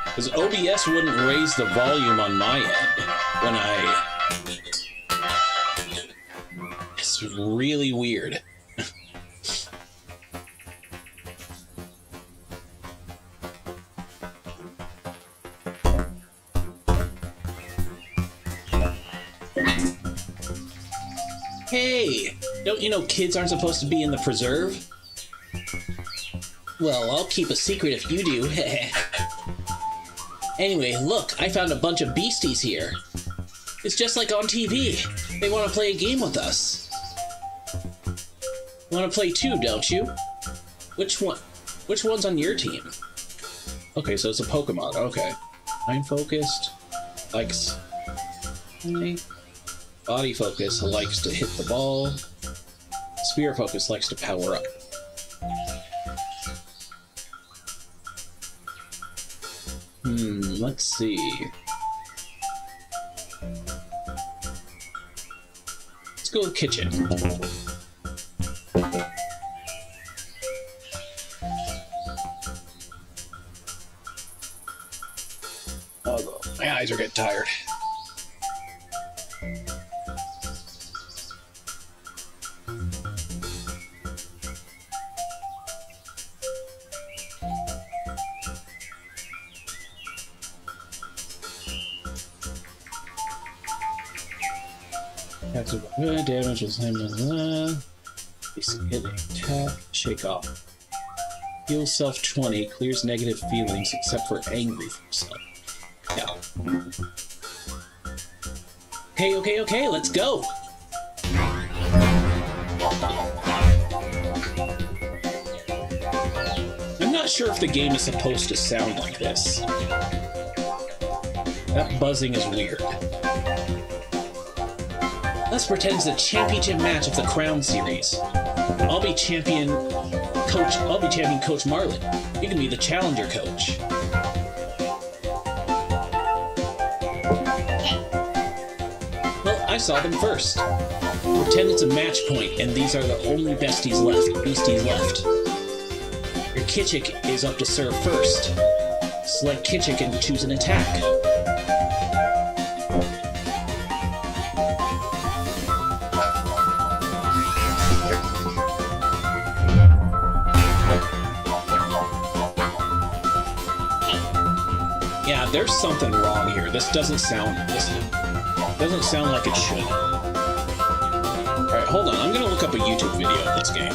Because OBS wouldn't raise the volume on my end when It's really weird. Hey! Don't you know kids aren't supposed to be in the preserve? Well, I'll keep a secret if you do. Anyway, look, I found a bunch of beasties here. It's just like on TV. They want to play a game with us. You want to play too, don't you? Which one? Which one's on your team? Okay, so it's a Pokemon. Okay. Mind focused. Likes... Body focus likes to hit the ball. Spirit focus likes to power up. Let's see. Let's go with kitchen. Oh, my eyes are getting tired. Attacks with good damage is him. Basic hit attack. Shake off. Heal self 20. Clears negative feelings except for angry from self. Yeah. Okay, let's go! I'm not sure if the game is supposed to sound like this. That buzzing is weird. Let's pretend it's a championship match of the Crown Series. I'll be champion Coach Marlin. You can be the challenger coach. Well, I saw them first. Pretend it's a match point, and these are the only beasties left. Your Kitchik is up to serve first. Select Kitchik and choose an attack. Yeah, there's something wrong here. This doesn't sound like it should. Alright, hold on. I'm gonna look up a YouTube video of this game.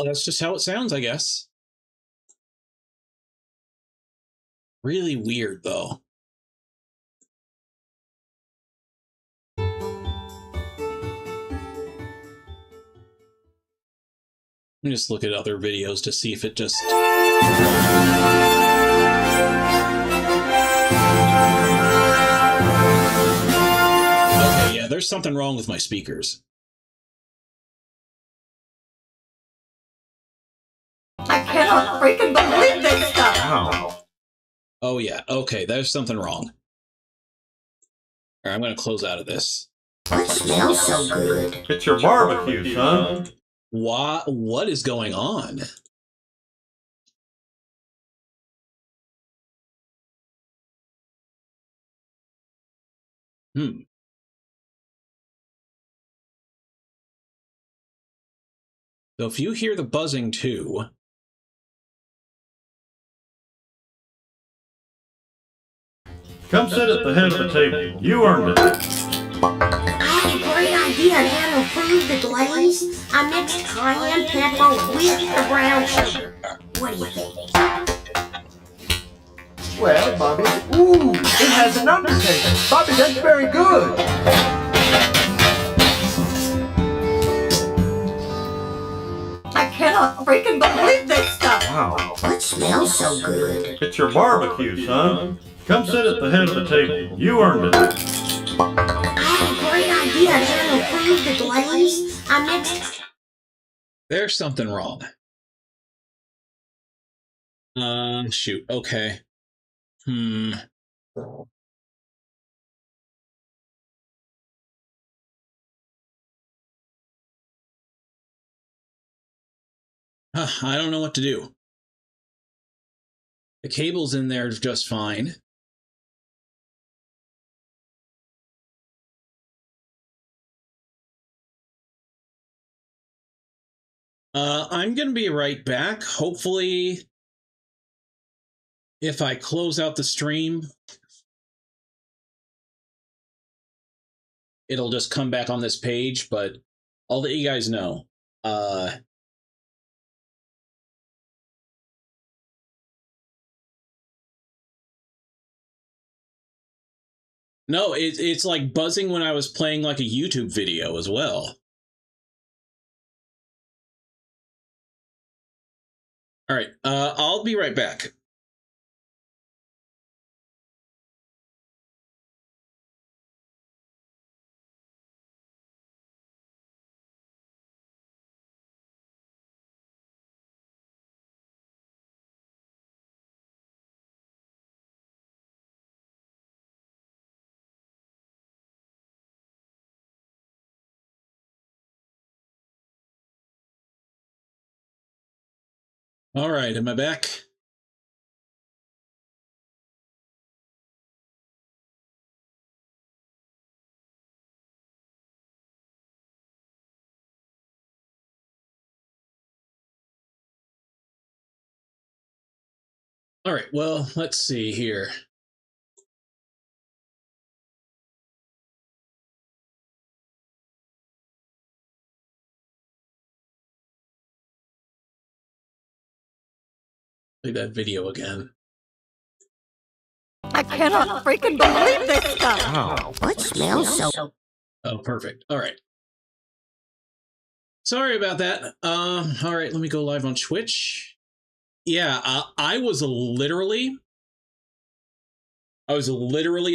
Oh, that's just how it sounds, I guess. Really weird, though. Let me just look at other videos to see if it just... Okay, yeah, there's something wrong with my speakers. I cannot freaking believe this stuff! Wow. Oh, yeah, okay, there's something wrong. Alright, I'm gonna close out of this. It smells so good. It's your barbecue, son. What is going on? So if you hear the buzzing too... Come sit at the head of the table. You earned it. I had a great idea on how to improve the glaze. I mixed cayenne pepper with the brown sugar. What do you think? Well, Bobby, ooh, it has an undertaste. Bobby, that's very good. I cannot freaking believe this stuff! Wow. It smells so good. It's your barbecue, son. Come sit at the head of the table. You earned it. I had a great idea on how to improve the glaze. I mixed... There's something wrong. Shoot, okay. I don't know what to do. The cable's in there just fine. I'm gonna be right back. Hopefully, if I close out the stream, it'll just come back on this page, but I'll let you guys know. No, it's like buzzing when I was playing like a YouTube video as well. All right, I'll be right back. All right, am I back? All right, well, let's see here. Play that video again. I cannot freaking believe this stuff. Wow. What smells so? Oh, perfect. All right. Sorry about that. All right, let me go live on Twitch. Yeah, I was literally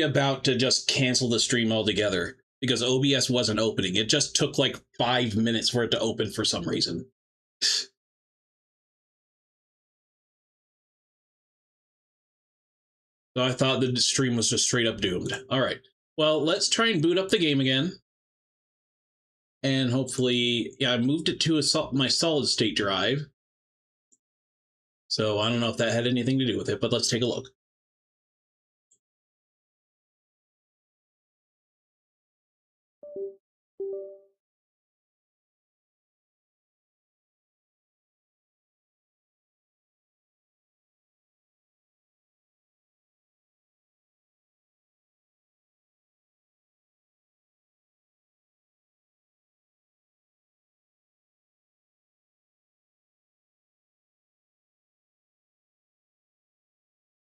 about to just cancel the stream altogether because OBS wasn't opening. It just took like 5 minutes for it to open for some reason. So I thought the stream was just straight up doomed. All right. Well, let's try and boot up the game again. And hopefully, yeah, I moved it to my solid state drive. So I don't know if that had anything to do with it, but let's take a look.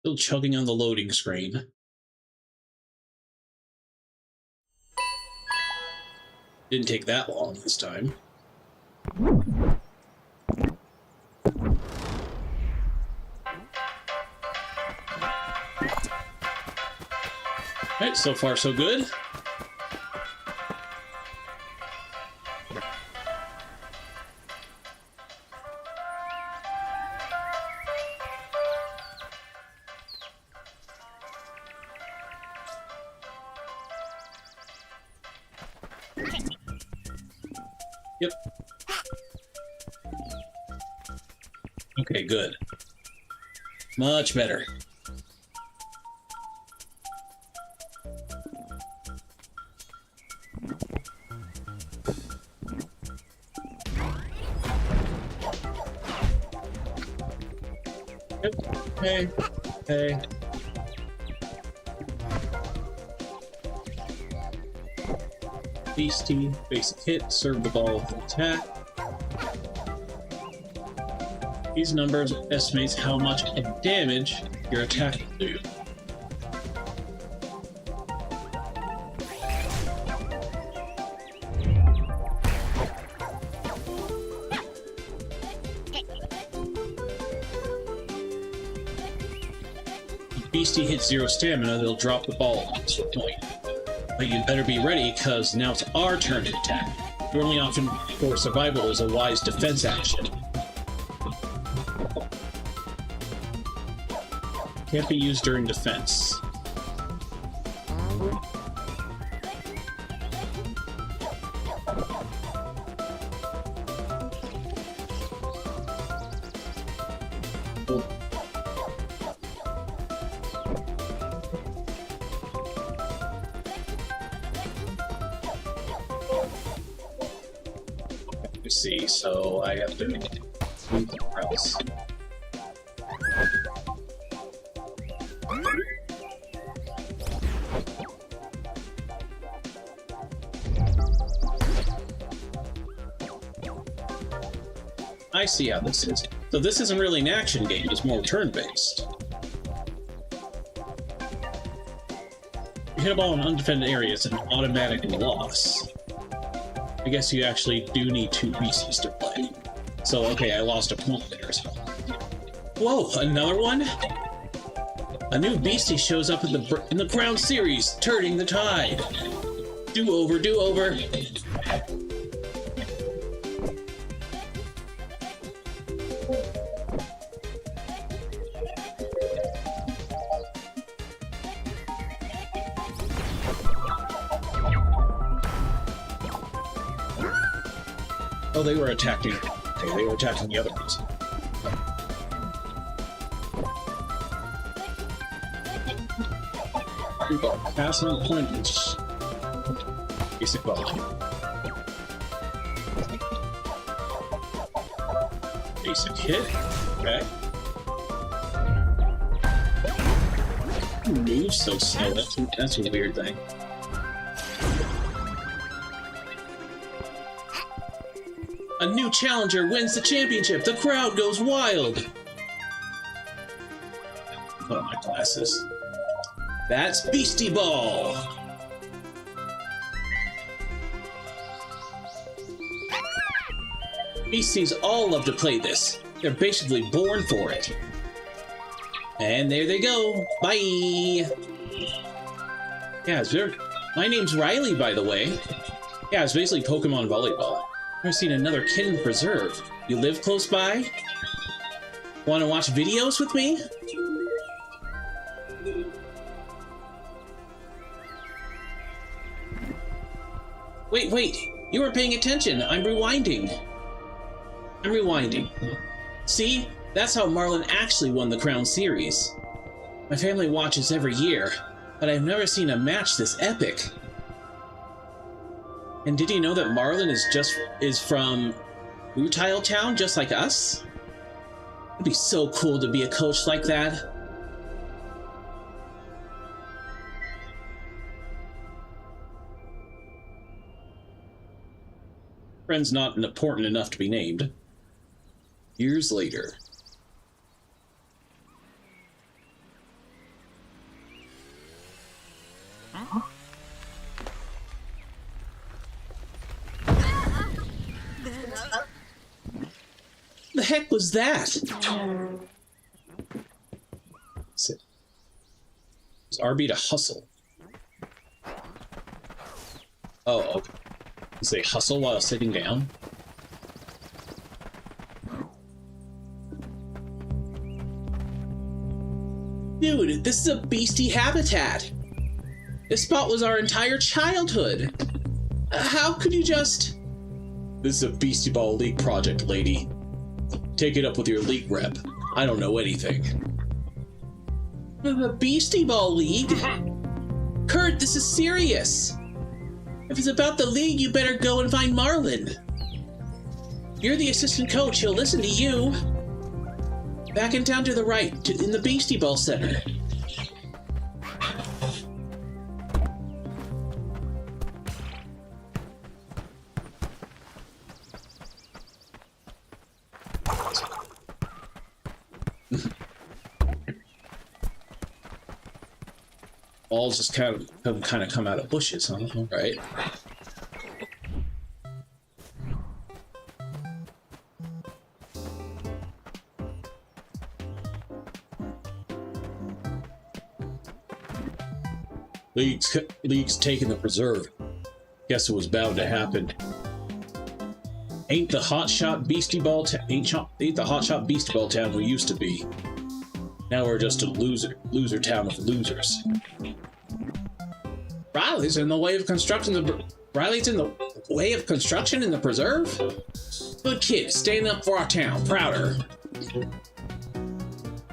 Still chugging on the loading screen. Didn't take that long this time. Alright, so far so good. Yep. Okay, good. Much better. Yep. Hey. Hey. Beastie, basic hit, serve the ball with an attack. These numbers estimates how much of damage your attack will do. If Beastie hits 0 stamina, they'll drop the ball at your point. But you'd better be ready, because now it's our turn to attack. Your only option for survival is a wise defense action. Can't be used during defense. see, so I have to move somewhere else. I see how this is. So this isn't really an action game, it's more turn-based. You hit a ball in undefended areas and an automatic loss. I guess you actually do need 2 beasties to play. So, okay, I lost a point there. So. Whoa, another one? A new beastie shows up in the Crown Series, turning the tide. Do-over, do-over. Oh, they were attacking. Okay, they were attacking the other ones. Passing appointments. Basic quality. Basic hit. Okay. Moves so slow. That's a weird thing. A new challenger wins the championship. The crowd goes wild. Put on my glasses. That's Beastieball. Beasties all love to play this. They're basically born for it. And there they go. Bye. Yeah, my name's Riley, by the way. Yeah, it's basically Pokemon volleyball. Never seen another kid in the preserve. You live close by? Want to watch videos with me? Wait, you weren't paying attention. I'm rewinding. See? That's how Marlin actually won the Crown Series. My family watches every year, but I've never seen a match this epic. And did you know that Marlin is from Rutile Town, just like us? It'd be so cool to be a coach like that. Friend's not important enough to be named. Years later. The heck was that? Sit. It's RB to hustle. Oh, okay. Say hustle while sitting down. Dude, this is a beastie habitat. This spot was our entire childhood. How could you just... This is a Beastieball League project, lady. Take it up with your league rep. I don't know anything. The Beastieball League? Curt, this is serious. If it's about the league, you better go and find Marlin. You're the assistant coach, he'll listen to you. Back in town to the right, in the Beastieball Center. Balls just kind of come out of bushes, huh? Right. League's taking the preserve. Guess it was bound to happen. Ain't the hotshot Beastieball town we used to be. Now we're just a loser town of losers. Riley's in the way of construction in the preserve? Good kid, standing up for our town, prouder.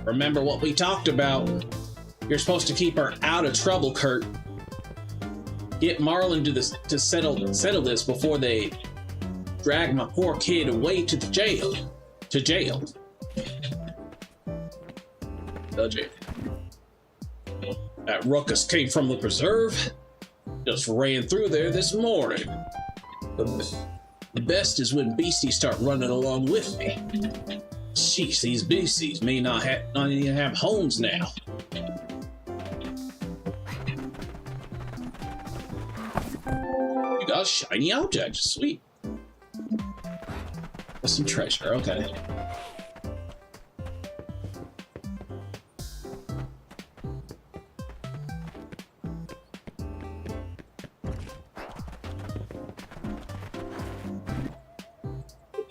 Remember what we talked about. You're supposed to keep her out of trouble, Curt. Get Marlin to settle this before they drag my poor kid away to the jail. To jail. The jail. That ruckus came from the preserve. Just ran through there this morning. The best is when beasties start running along with me. Jeez, these beasties may not even have homes now. You got a shiny object, sweet. That's some treasure, okay.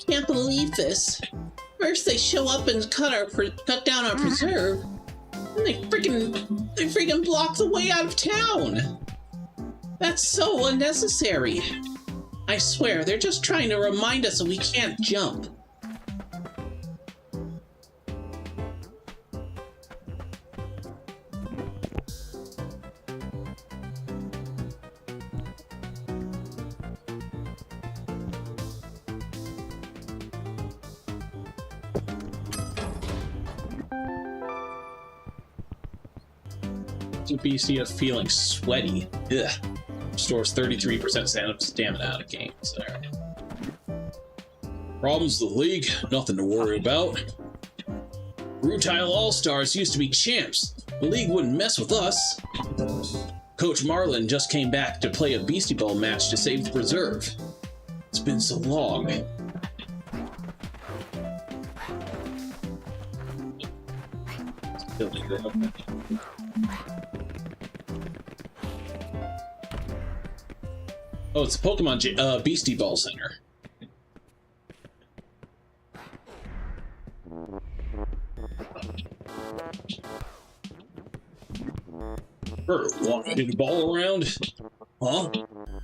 Can't believe this. First they show up and cut down our preserve, and they freaking block the way out of town. That's so unnecessary. I swear, they're just trying to remind us that we can't jump. BC is feeling sweaty. Ugh. Restores 33% stamina out of games there. Problems with the league? Nothing to worry about. Rutile All-Stars used to be champs. The league wouldn't mess with us. Coach Marlin just came back to play a Beastieball match to save the preserve. It's been so long. Oh, it's a Pokemon Beastieball Center. Walking the ball around? Huh?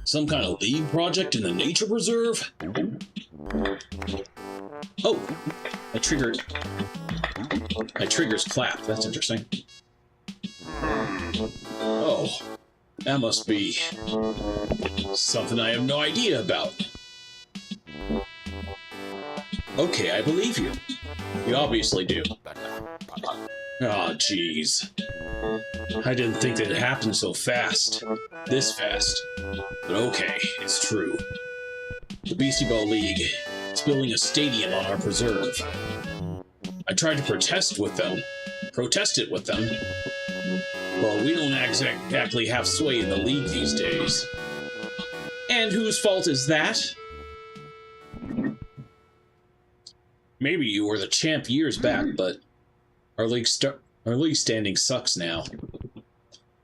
Some kind of league project in the nature preserve? Oh! I triggered... My trigger's clapped. That's interesting. Oh. That must be... something I have no idea about. Okay, I believe you. You obviously do. Oh, jeez. I didn't think that it happened so fast. This fast. But okay, it's true. The Beastieball League is building a stadium on our preserve. I tried to protest it with them. Well, we don't exactly have sway in the league these days. And whose fault is that? Maybe you were the champ years back, but our league standing sucks now.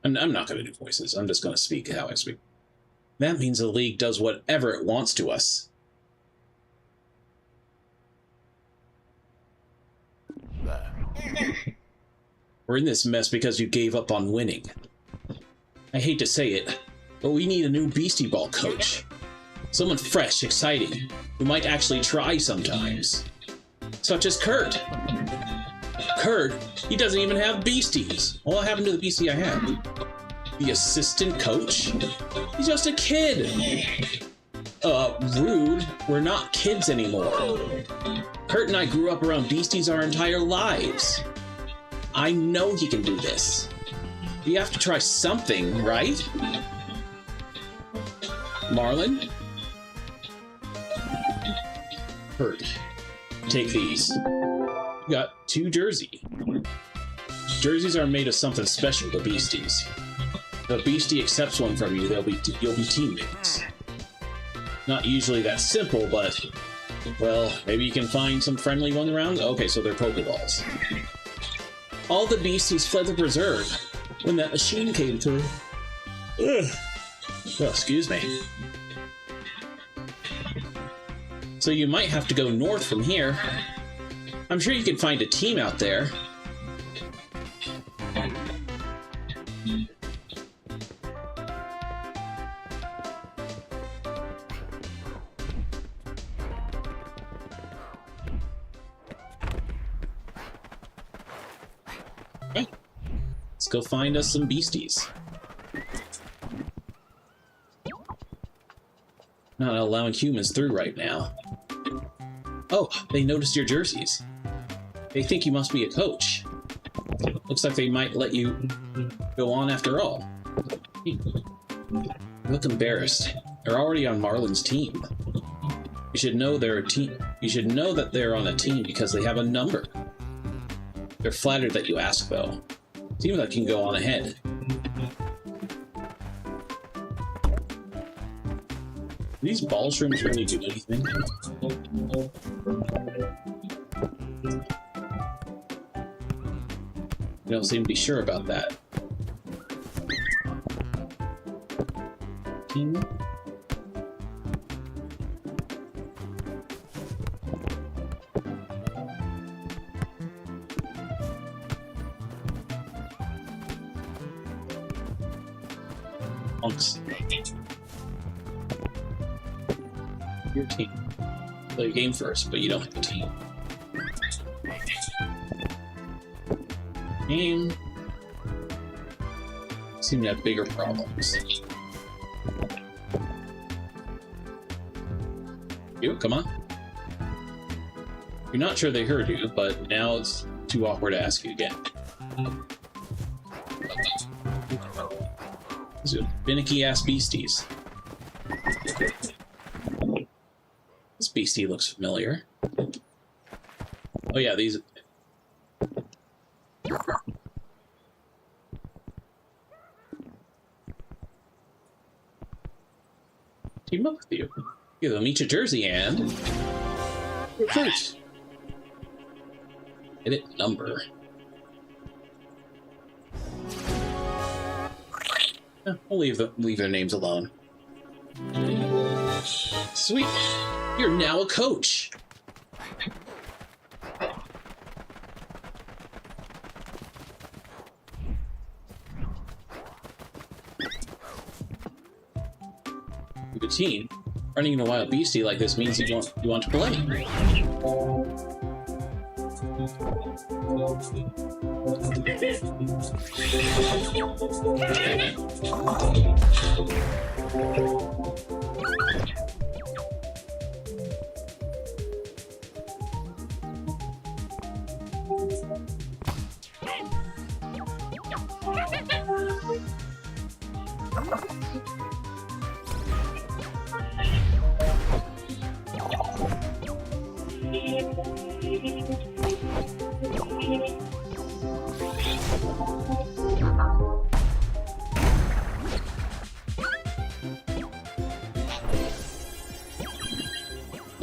I'm not going to do voices. I'm just going to speak how I speak. That means the league does whatever it wants to us. We're in this mess because you gave up on winning. I hate to say it, but we need a new Beastieball coach. Someone fresh, exciting, who might actually try sometimes. Such as Curt. Curt, he doesn't even have beasties. What happened to the beastie I had? The assistant coach? He's just a kid. Rude. We're not kids anymore. Curt and I grew up around beasties our entire lives. I know he can do this. We have to try something, right? Marlin? Curt, take these. You got 2 jerseys. Jerseys are made of something special to beasties. If a beastie accepts one from you, you'll be teammates. Not usually that simple, but... well, maybe you can find some friendly ones around? Okay, so they're Pokeballs. All the beasties fled the preserve when that machine came through. Ugh. Oh, excuse me. So you might have to go north from here. I'm sure you can find a team out there. Okay. Let's go find us some beasties. Not allowing humans through right now. Oh, they noticed your jerseys. They think you must be a coach. Looks like they might let you go on after all. You look embarrassed. They're already on Marlin's team. You should know they're a team. You should know that they're on a team because they have a number. They're flattered that you ask, though. Seems like you can go on ahead. Do these ball shrooms really do anything? You don't seem to be sure about that. Team? Monks. Your team. Play a game first, but you don't have a team. Game. Seem to have bigger problems. You, come on. You're not sure they heard you, but now it's too awkward to ask you again. These are finicky-ass beasties. This beastie looks familiar. Oh yeah, these... Team up with you. Give them each a jersey and... recruit. Edit number. We'll leave their names alone. Sweet. You're now a coach. You're a teen. Running in a wild beastie like this means you want to play.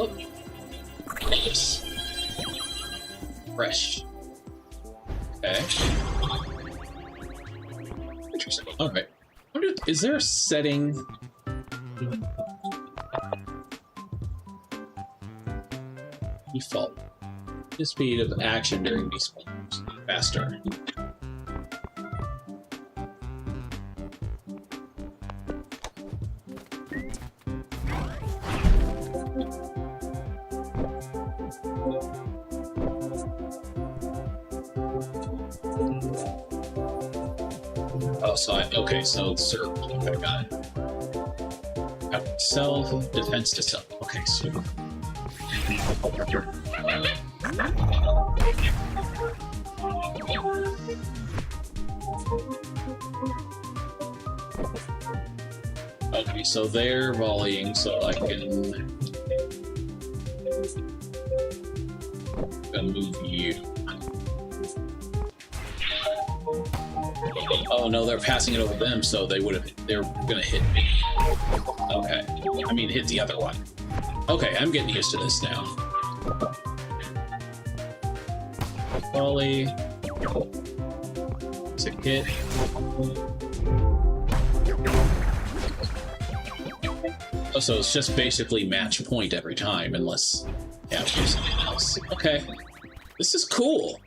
Oh, nice. Fresh. Okay. Interesting. All right. Is there a setting? Default. The speed of action during these forms faster. Oh, okay, so serve. Okay, got it. Self, defense to self. Okay, so. Okay, so they're volleying, so I can move you. Oh no, they're passing it over them, so they're gonna hit me. Okay. I mean, hit the other one. Okay, I'm getting used to this now. Volley. It's a hit. Oh, so it's just basically match point every time, unless you have to do something else. Okay. This is cool.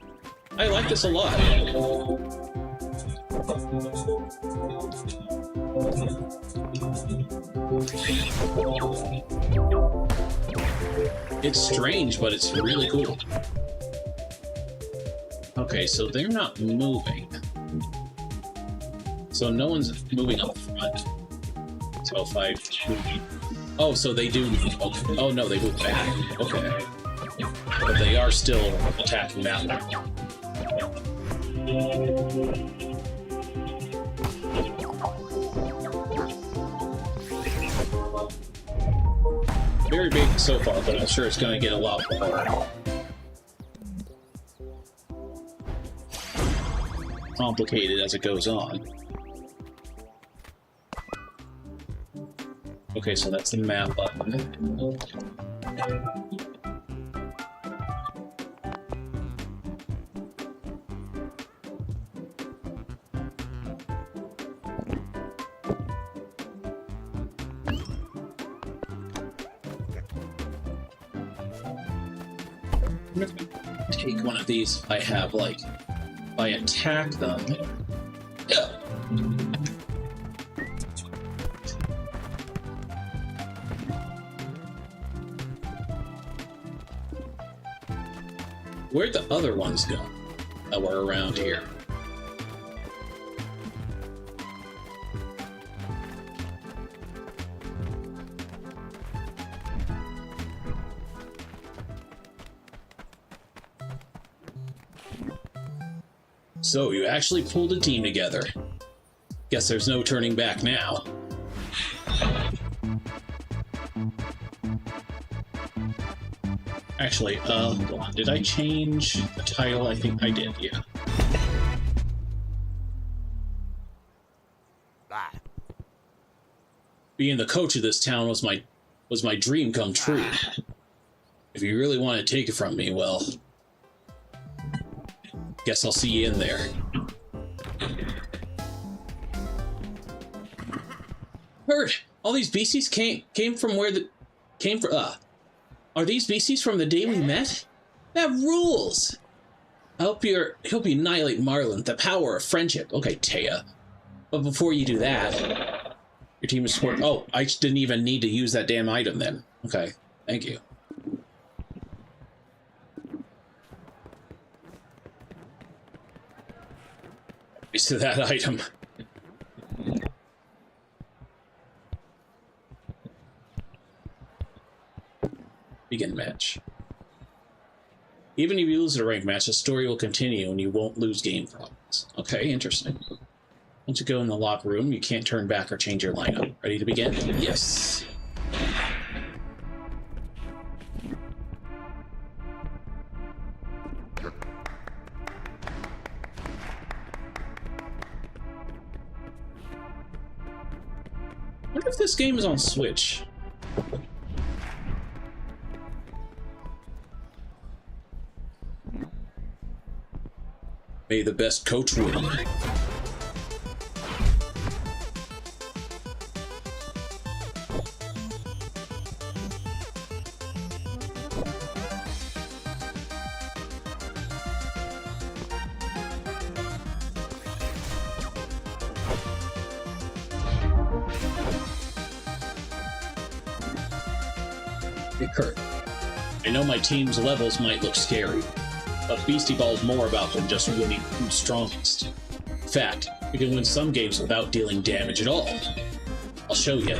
I like this a lot. It's strange, but it's really cool. Okay, so they're not moving. So no one's moving up front. So if I Oh, so they do... Okay. Oh, no, they move back. Okay. But they are still attacking that one. Very big so far, but I'm sure it's going to get a lot more complicated as it goes on. Okay, so that's the map button. Take one of these. I have, like, if I attack them. Where'd the other ones go that were around here? So, you actually pulled a team together. Guess there's no turning back now. Actually, hold on. Did I change the title? I think I did, yeah. Being the coach of this town was my dream come true. If you really want to take it from me, well, guess I'll see you in there. Curt, all these beasties came from where the are these beasties from the day we met? That rules! I hope you annihilate Marlin, the power of friendship. Okay, Taya. But before you do that, your team is support. Oh, I didn't even need to use that damn item then. Okay, thank you. To that item. Begin match. Even if you lose a ranked match, the story will continue and you won't lose game problems. Okay, interesting. Once you go in the locker room, you can't turn back or change your lineup. Ready to begin? Yes. I wonder if this game is on Switch. May the best coach win. Hey, Curt. I know my team's levels might look scary, but Beastieball is more about than just winning who's strongest. In fact, we can win some games without dealing damage at all. I'll show you.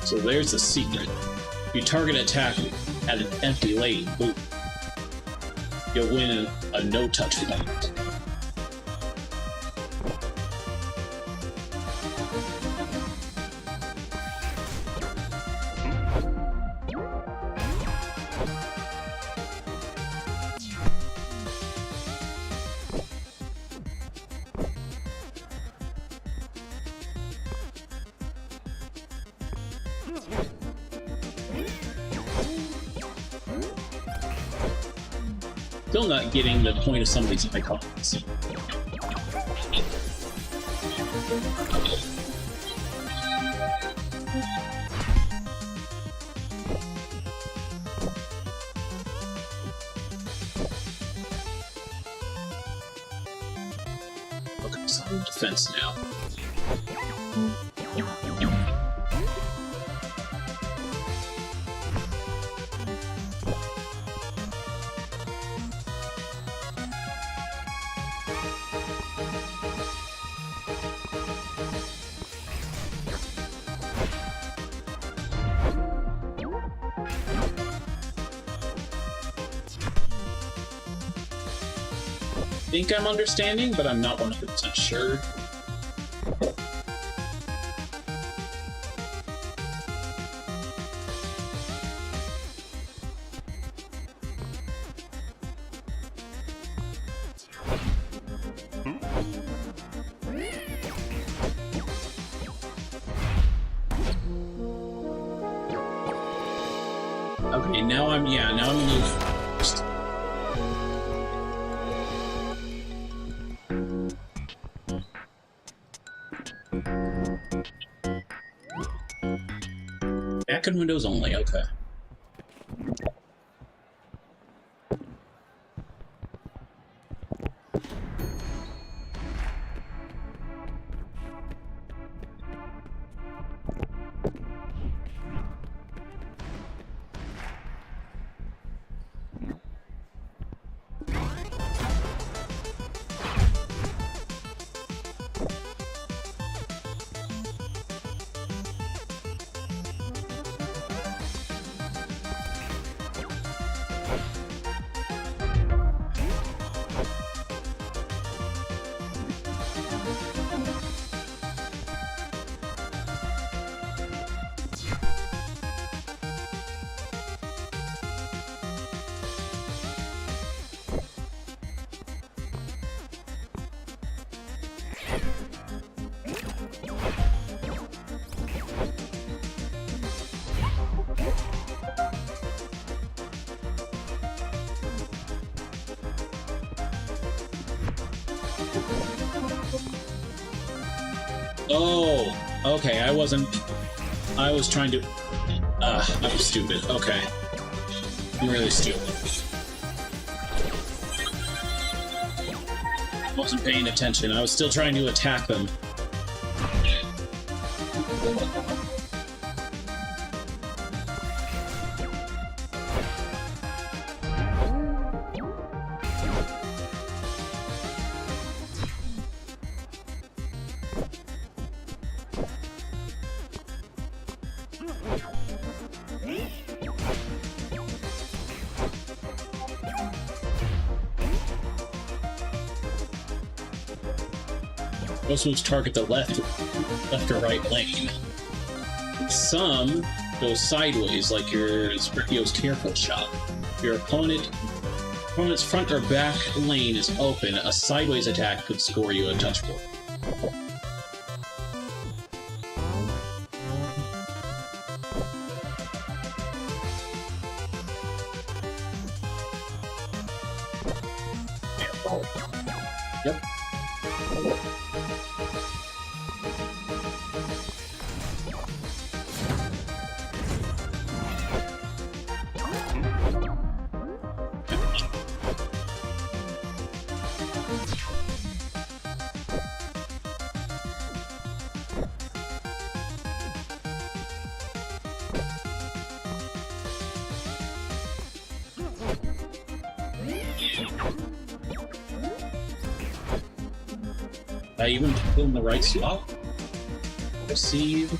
So there's the secret. You target attack at an empty lane, boom. You'll win a no-touch fight. Still not getting the point of some of these icons. Okay, so I'm in defense now. I think I'm understanding, but I'm not 100% sure. Okay, now I'm moving. Back in Windows only, okay. Oh, okay, I was trying to... I'm stupid, okay. I'm really stupid. I wasn't paying attention, I was still trying to attack them. Most moves target the left or right lane. Some go sideways, like your Sparkio's Careful Shot. If your opponent's front or back lane is open, a sideways attack could score you a touch point. Yep. I even put in the right spot. Receive.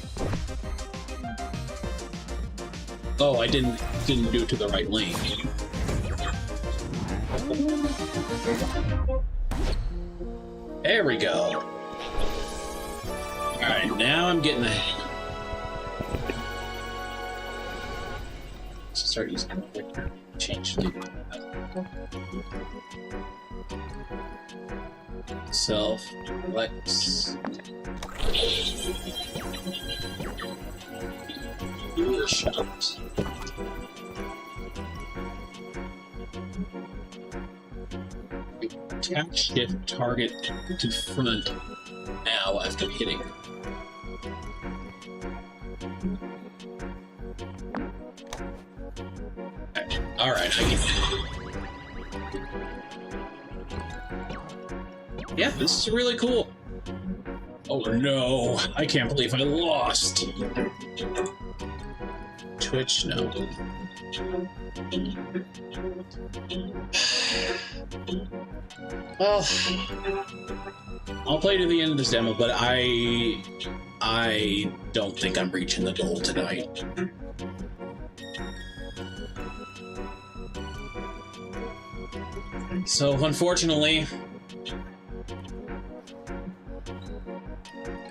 Oh, I didn't do it to the right lane. There we go. Alright, now I'm getting the hang. Let's start using the Victor. Change the self, Lex. Shots. Attack shift target to front now after hitting. Alright, I get it. Yeah, this is really cool. Oh no, I can't believe I lost. Twitch, no. Well, I'll play to the end of this demo, but I don't think I'm reaching the goal tonight. So, unfortunately,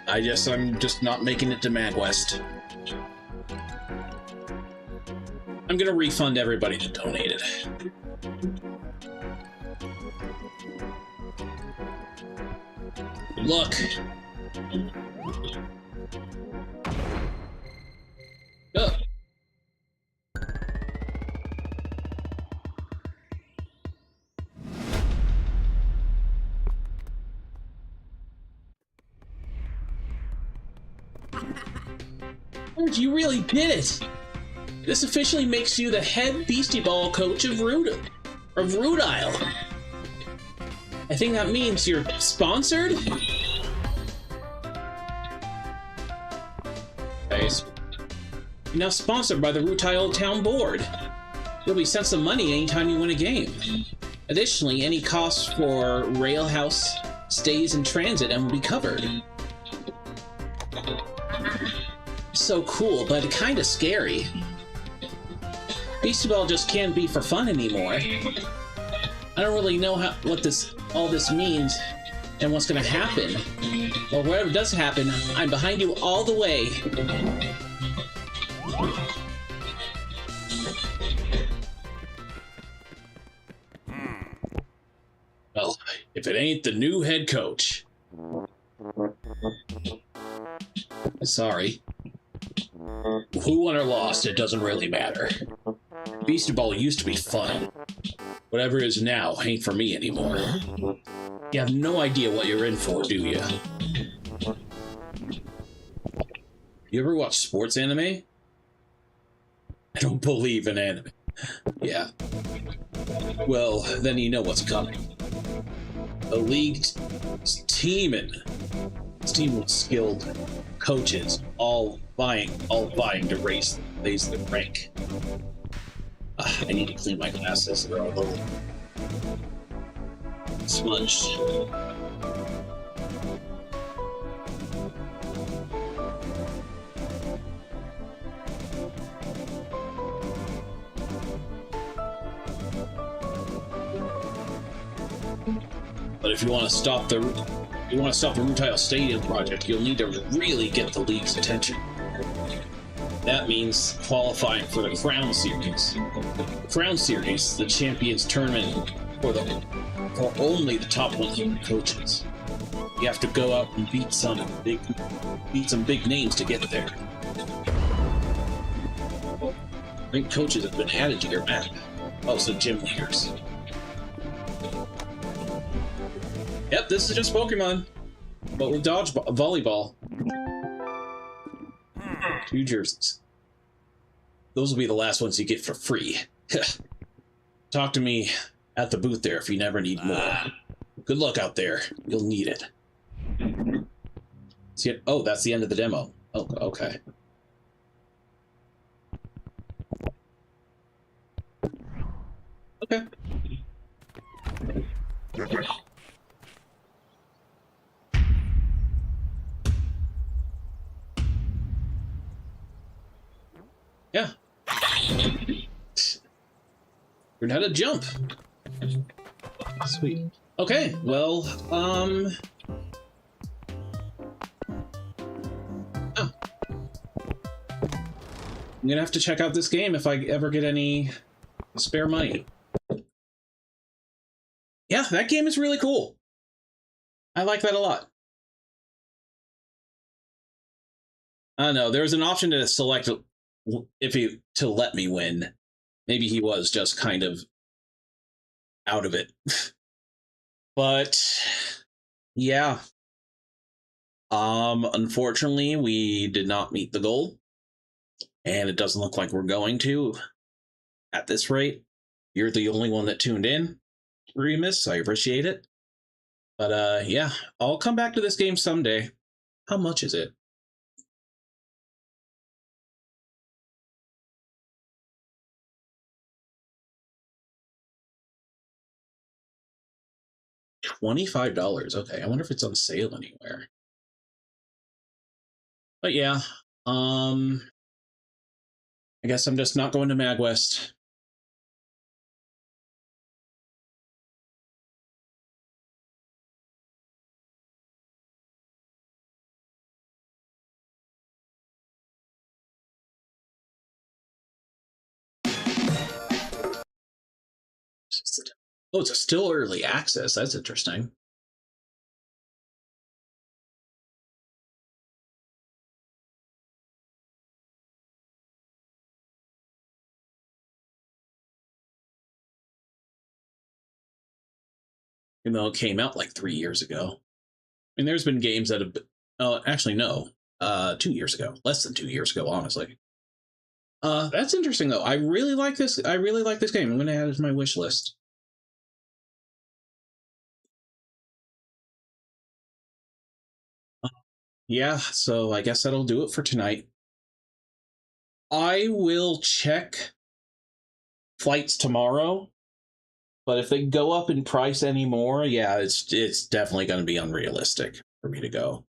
I'm just not making it to MAGwest. I'm gonna refund everybody that donated. Good luck. Go. Curt, you really did it! This officially makes you the head Beastieball coach of Rudile. I think that means you're sponsored? Nice. You're now sponsored by the Rutile Town Board. You'll be sent some money anytime you win a game. Additionally, any costs for rail house stays in transit and will be covered. So cool, but kinda scary. Beastieball just can't be for fun anymore. I don't really know what all this means and what's gonna happen. Well, whatever does happen, I'm behind you all the way. Well, if it ain't the new head coach. Sorry. Who won or lost, it doesn't really matter. Beastieball used to be fun. Whatever it is now ain't for me anymore. You have no idea what you're in for, do you? You ever watch sports anime? I don't believe in anime. Yeah. Well, then you know what's coming. The league's teaming. It's team with skilled coaches, all vying to raise the rank. I need to clean my glasses. They're a little smudged. But if you want to stop the Rutile Stadium project, you'll need to really get the league's attention. That means qualifying for the Crown Series. The Crown Series, the Champions Tournament for only the top 100 coaches. You have to go out and beat some big names to get there. Ranked coaches have been added to your map. Also, gym leaders. Yep, this is just Pokemon, but with volleyball. 2 jerseys. Those will be the last ones you get for free. Talk to me at the booth there if you never need more. Good luck out there. You'll need it. See it? Oh, that's the end of the demo. Oh, okay. Okay. Yeah. Learn how to jump. Sweet. Okay, well, oh. I'm gonna have to check out this game if I ever get any spare money. Yeah, that game is really cool. I like that a lot. I don't know, there's an option to select to let me win. Maybe he was just kind of out of it. But yeah. Unfortunately, we did not meet the goal. And it doesn't look like we're going to at this rate. You're the only one that tuned in, Remus. I appreciate it. But yeah, I'll come back to this game someday. How much is it? $25. Okay, I wonder if it's on sale anywhere. But yeah, I guess I'm just not going to MAGwest. Oh, it's a still early access. That's interesting. Even though it came out like 3 years ago. I mean, there's been games that have been, actually, no, 2 years ago. Less than 2 years ago, honestly. That's interesting, though. I really like this. I really like this game. I'm going to add it to my wish list. Yeah, so I guess that'll do it for tonight. I will check flights tomorrow, but if they go up in price anymore, yeah, it's definitely going to be unrealistic for me to go.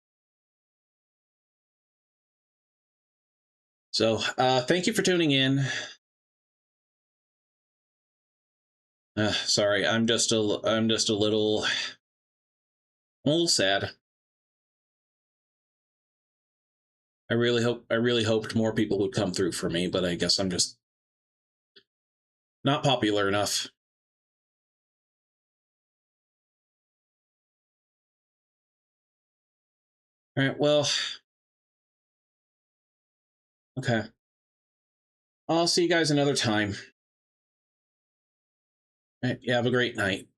So, thank you for tuning in. Sorry, I'm just a little sad. I really hoped more people would come through for me, but I guess I'm just not popular enough. All right, well, okay. I'll see you guys another time. All right, you have a great night.